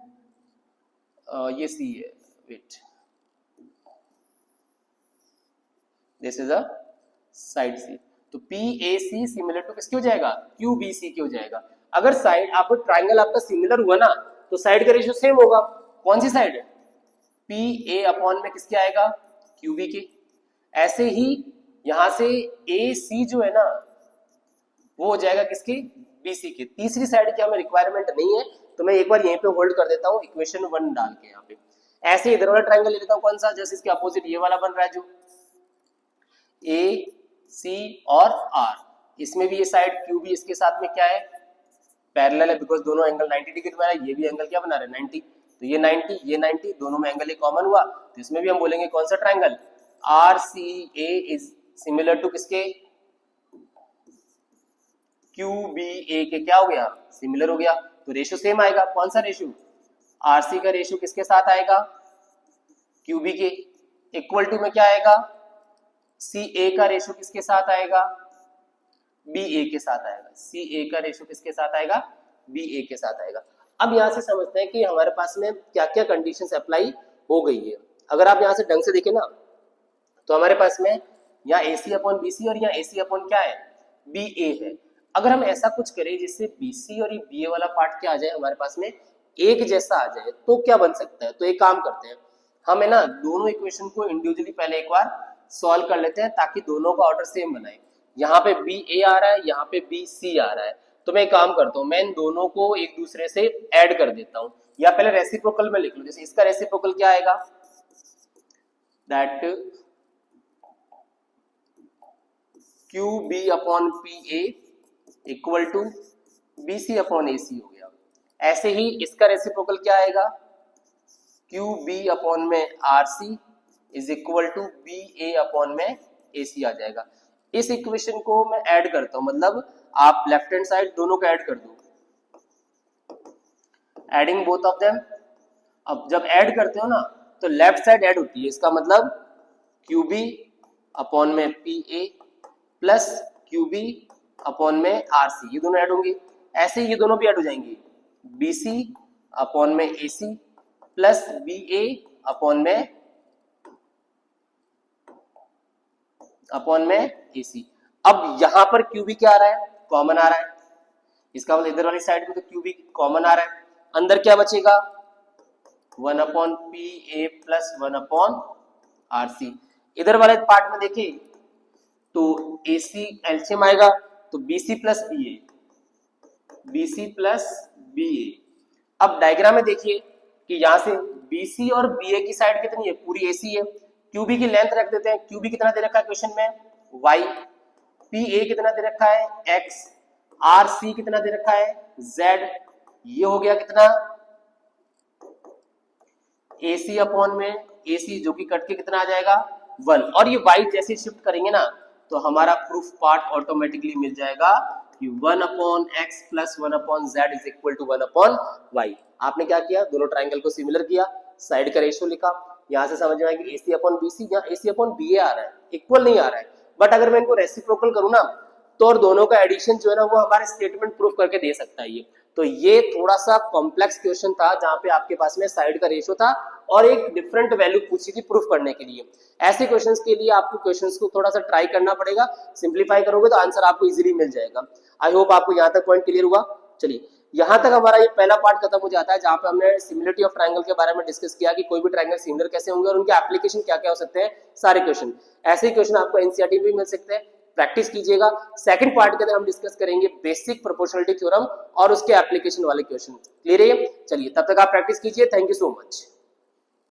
S1: ये सी है, wait, this is a side C. तो P A C similar to किसकी हो जाएगा, क्यू बी सी की हो जाएगा। अगर साइड आपको ट्राइंगल आपका सिमिलर हुआ ना तो साइड का रेशियो सेम होगा। कौन सी साइड है, पी ए अपॉन में किसके आएगा, क्यू बी के। ऐसे ही यहां से ए सी जो है ना वो हो जाएगा किसकी, बी सी के। तीसरी साइड की हमें रिक्वायरमेंट नहीं है तो मैं एक बार यहीं पे होल्ड कर देता हूं इक्वेशन 1 डाल के यहाँ पे। ऐसे इधर वाला ट्राइंगल ले लेता हूं, कौन सा, जैसे इसके अपोजिट ये वाला बन रहा है जो ए सी और आर। इसमें भी ये साइड क्यू बी इसके साथ में क्या है, पैरेलल है, बिकॉज दोनों एंगल 90 डिग्री बना है। ये भी एंगल क्या बना रहे हैं, 90। तो ये 90 दोनों में एंगल एक कॉमन हुआ तो इसमें भी हम बोलेंगे कौन सा triangle, R C A is similar to किसके, क्यू बी ए के, क्या हो गया, सिमिलर हो गया, तो रेशियो सेम आएगा। कौन सा रेशियो, आरसी का रेशियो किसके साथ आएगा, क्यू बी के, इक्वल टू में क्या आएगा, सी ए का रेशियो किसके साथ आएगा, बी ए के साथ आएगा, सी ए का रेशियो किसके साथ आएगा, बी ए के साथ आएगा। अब यहां से समझते हैं कि हमारे पास में क्या क्या कंडीशंस अप्लाई हो गई है। अगर आप यहां से ढंग से देखें ना, तो हमारे पास में यहाँ AC अपॉन BC और यहाँ AC अपॉन क्या है, BA है। अगर हम ऐसा कुछ करें जिससे BC और ये BA वाला पार्ट क्या आ जाए, हमारे पास में एक जैसा आ जाए, तो क्या बन सकता है। तो एक काम करते हैं, हम है ना दोनों इक्वेशन को इंडिविजुअली पहले एक बार सॉल्व कर लेते हैं, ताकि दोनों का ऑर्डर सेम बनाए। यहाँ पे BA आ रहा है, यहाँ पे BC आ रहा है, तो मैं एक काम करता हूँ, मैं इन दोनों को एक दूसरे से ऐड कर देता हूँ, या पहले रेसिप्रोकल में लिख लूँ। जैसे इसका रेसिप्रोकल क्या आएगा, that QB upon PA equal to BC upon AC हो गया। ऐसे ही इसका रेसिप्रोकल क्या आएगा, QB अपॉन में RC is equal to BA upon में AC आ जाएगा। इस इक्वेशन को मैं ऐड करता हूं, मतलब आप लेफ्ट हैंड साइड दोनों को ऐड कर दो, एडिंग बोथ ऑफ देम। अब जब ऐड करते हो ना, तो लेफ्ट साइड ऐड होती है, इसका मतलब QB अपॉन में PA प्लस QB अपॉन में RC, ये दोनों ऐड होंगे। ऐसे ये दोनों भी ऐड हो जाएंगे, BC अपॉन में AC प्लस BA अपॉन में AC। अब यहां पर QB क्या आ रहा है, कॉमन आ रहा है, इसका मतलब इधर वाली साइड में तो QB कॉमन आ रहा है, अंदर क्या बचेगा, 1 upon PA plus 1 upon RC। इधर वाले पार्ट में देखिए तो AC एलसीएम आएगा, तो BC plus BA, BC plus BA। अब डायग्राम में देखिए कि यहां से BC और BA की साइड कितनी है, पूरी AC है। QB की लेंथ रख देते हैं, QB कितना दे रखा है क्वेश्चन में, Y, PA कितना दे रखा है, X, RC कितना दे रखा है, Z। ये हो गया कितना, AC अपॉन में AC, जो कि कट के कितना आ जाएगा, 1। और ये Y जैसे शिफ्ट करेंगे ना, तो हमारा प्रूफ पार्ट ऑटोमेटिकली मिल जाएगा कि 1 upon x plus 1 upon z is equal to 1 upon y. आपने क्या किया, दोनों ट्राइंगल को सिमिलर किया, साइड का रेशियो लिखा, यहाँ से समझ में आएगा कि AC अपॉन BC, यहाँ AC अपॉन BA आ रहा है, इक्वल नहीं आ रहा है। बट अगर मैं इनको रेसिप्रोकल करूँ ना, तो और दोनों का एडिशन जो है ना, वो हमारे स्टेटमेंट प्रूफ करके दे सकता है ये। तो ये थोड़ा सा कॉम्प्लेक्स क्वेश्चन था, जहां पे आपके पास में साइड का रेशियो था और एक डिफरेंट वैल्यू पूछी थी प्रूफ करने के लिए। ऐसे क्वेश्चंस के लिए आपको क्वेश्चंस को थोड़ा सा ट्राई करना पड़ेगा, सिंप्लीफाई करोगे तो आंसर आपको इजीली मिल जाएगा। आई होप आपको यहाँ तक पॉइंट क्लियर हुआ। चलिए, यहाँ तक हमारा ये पहला पार्ट खत्म हो जाता है, जहां पे हमने सिमिलरिटी ऑफ ट्रायंगल के बारे में डिस्कस किया कि कोई भी ट्रायंगल सिमिलर कैसे होंगे और उनके एप्लीकेशन क्या क्या हो सकते हैं, सारे क्वेश्चन। ऐसे ही क्वेश्चन आपको एनसीईआरटी भी मिल सकते हैं, प्रैक्टिस कीजिएगा। सेकंड पार्ट के अंदर हम डिस्कस करेंगे बेसिक प्रोपोर्शनलिटी थ्योरम और उसके एप्लीकेशन वाले क्वेश्चन। क्लियर है? चलिए, तब तक आप प्रैक्टिस कीजिए। Thank you so much.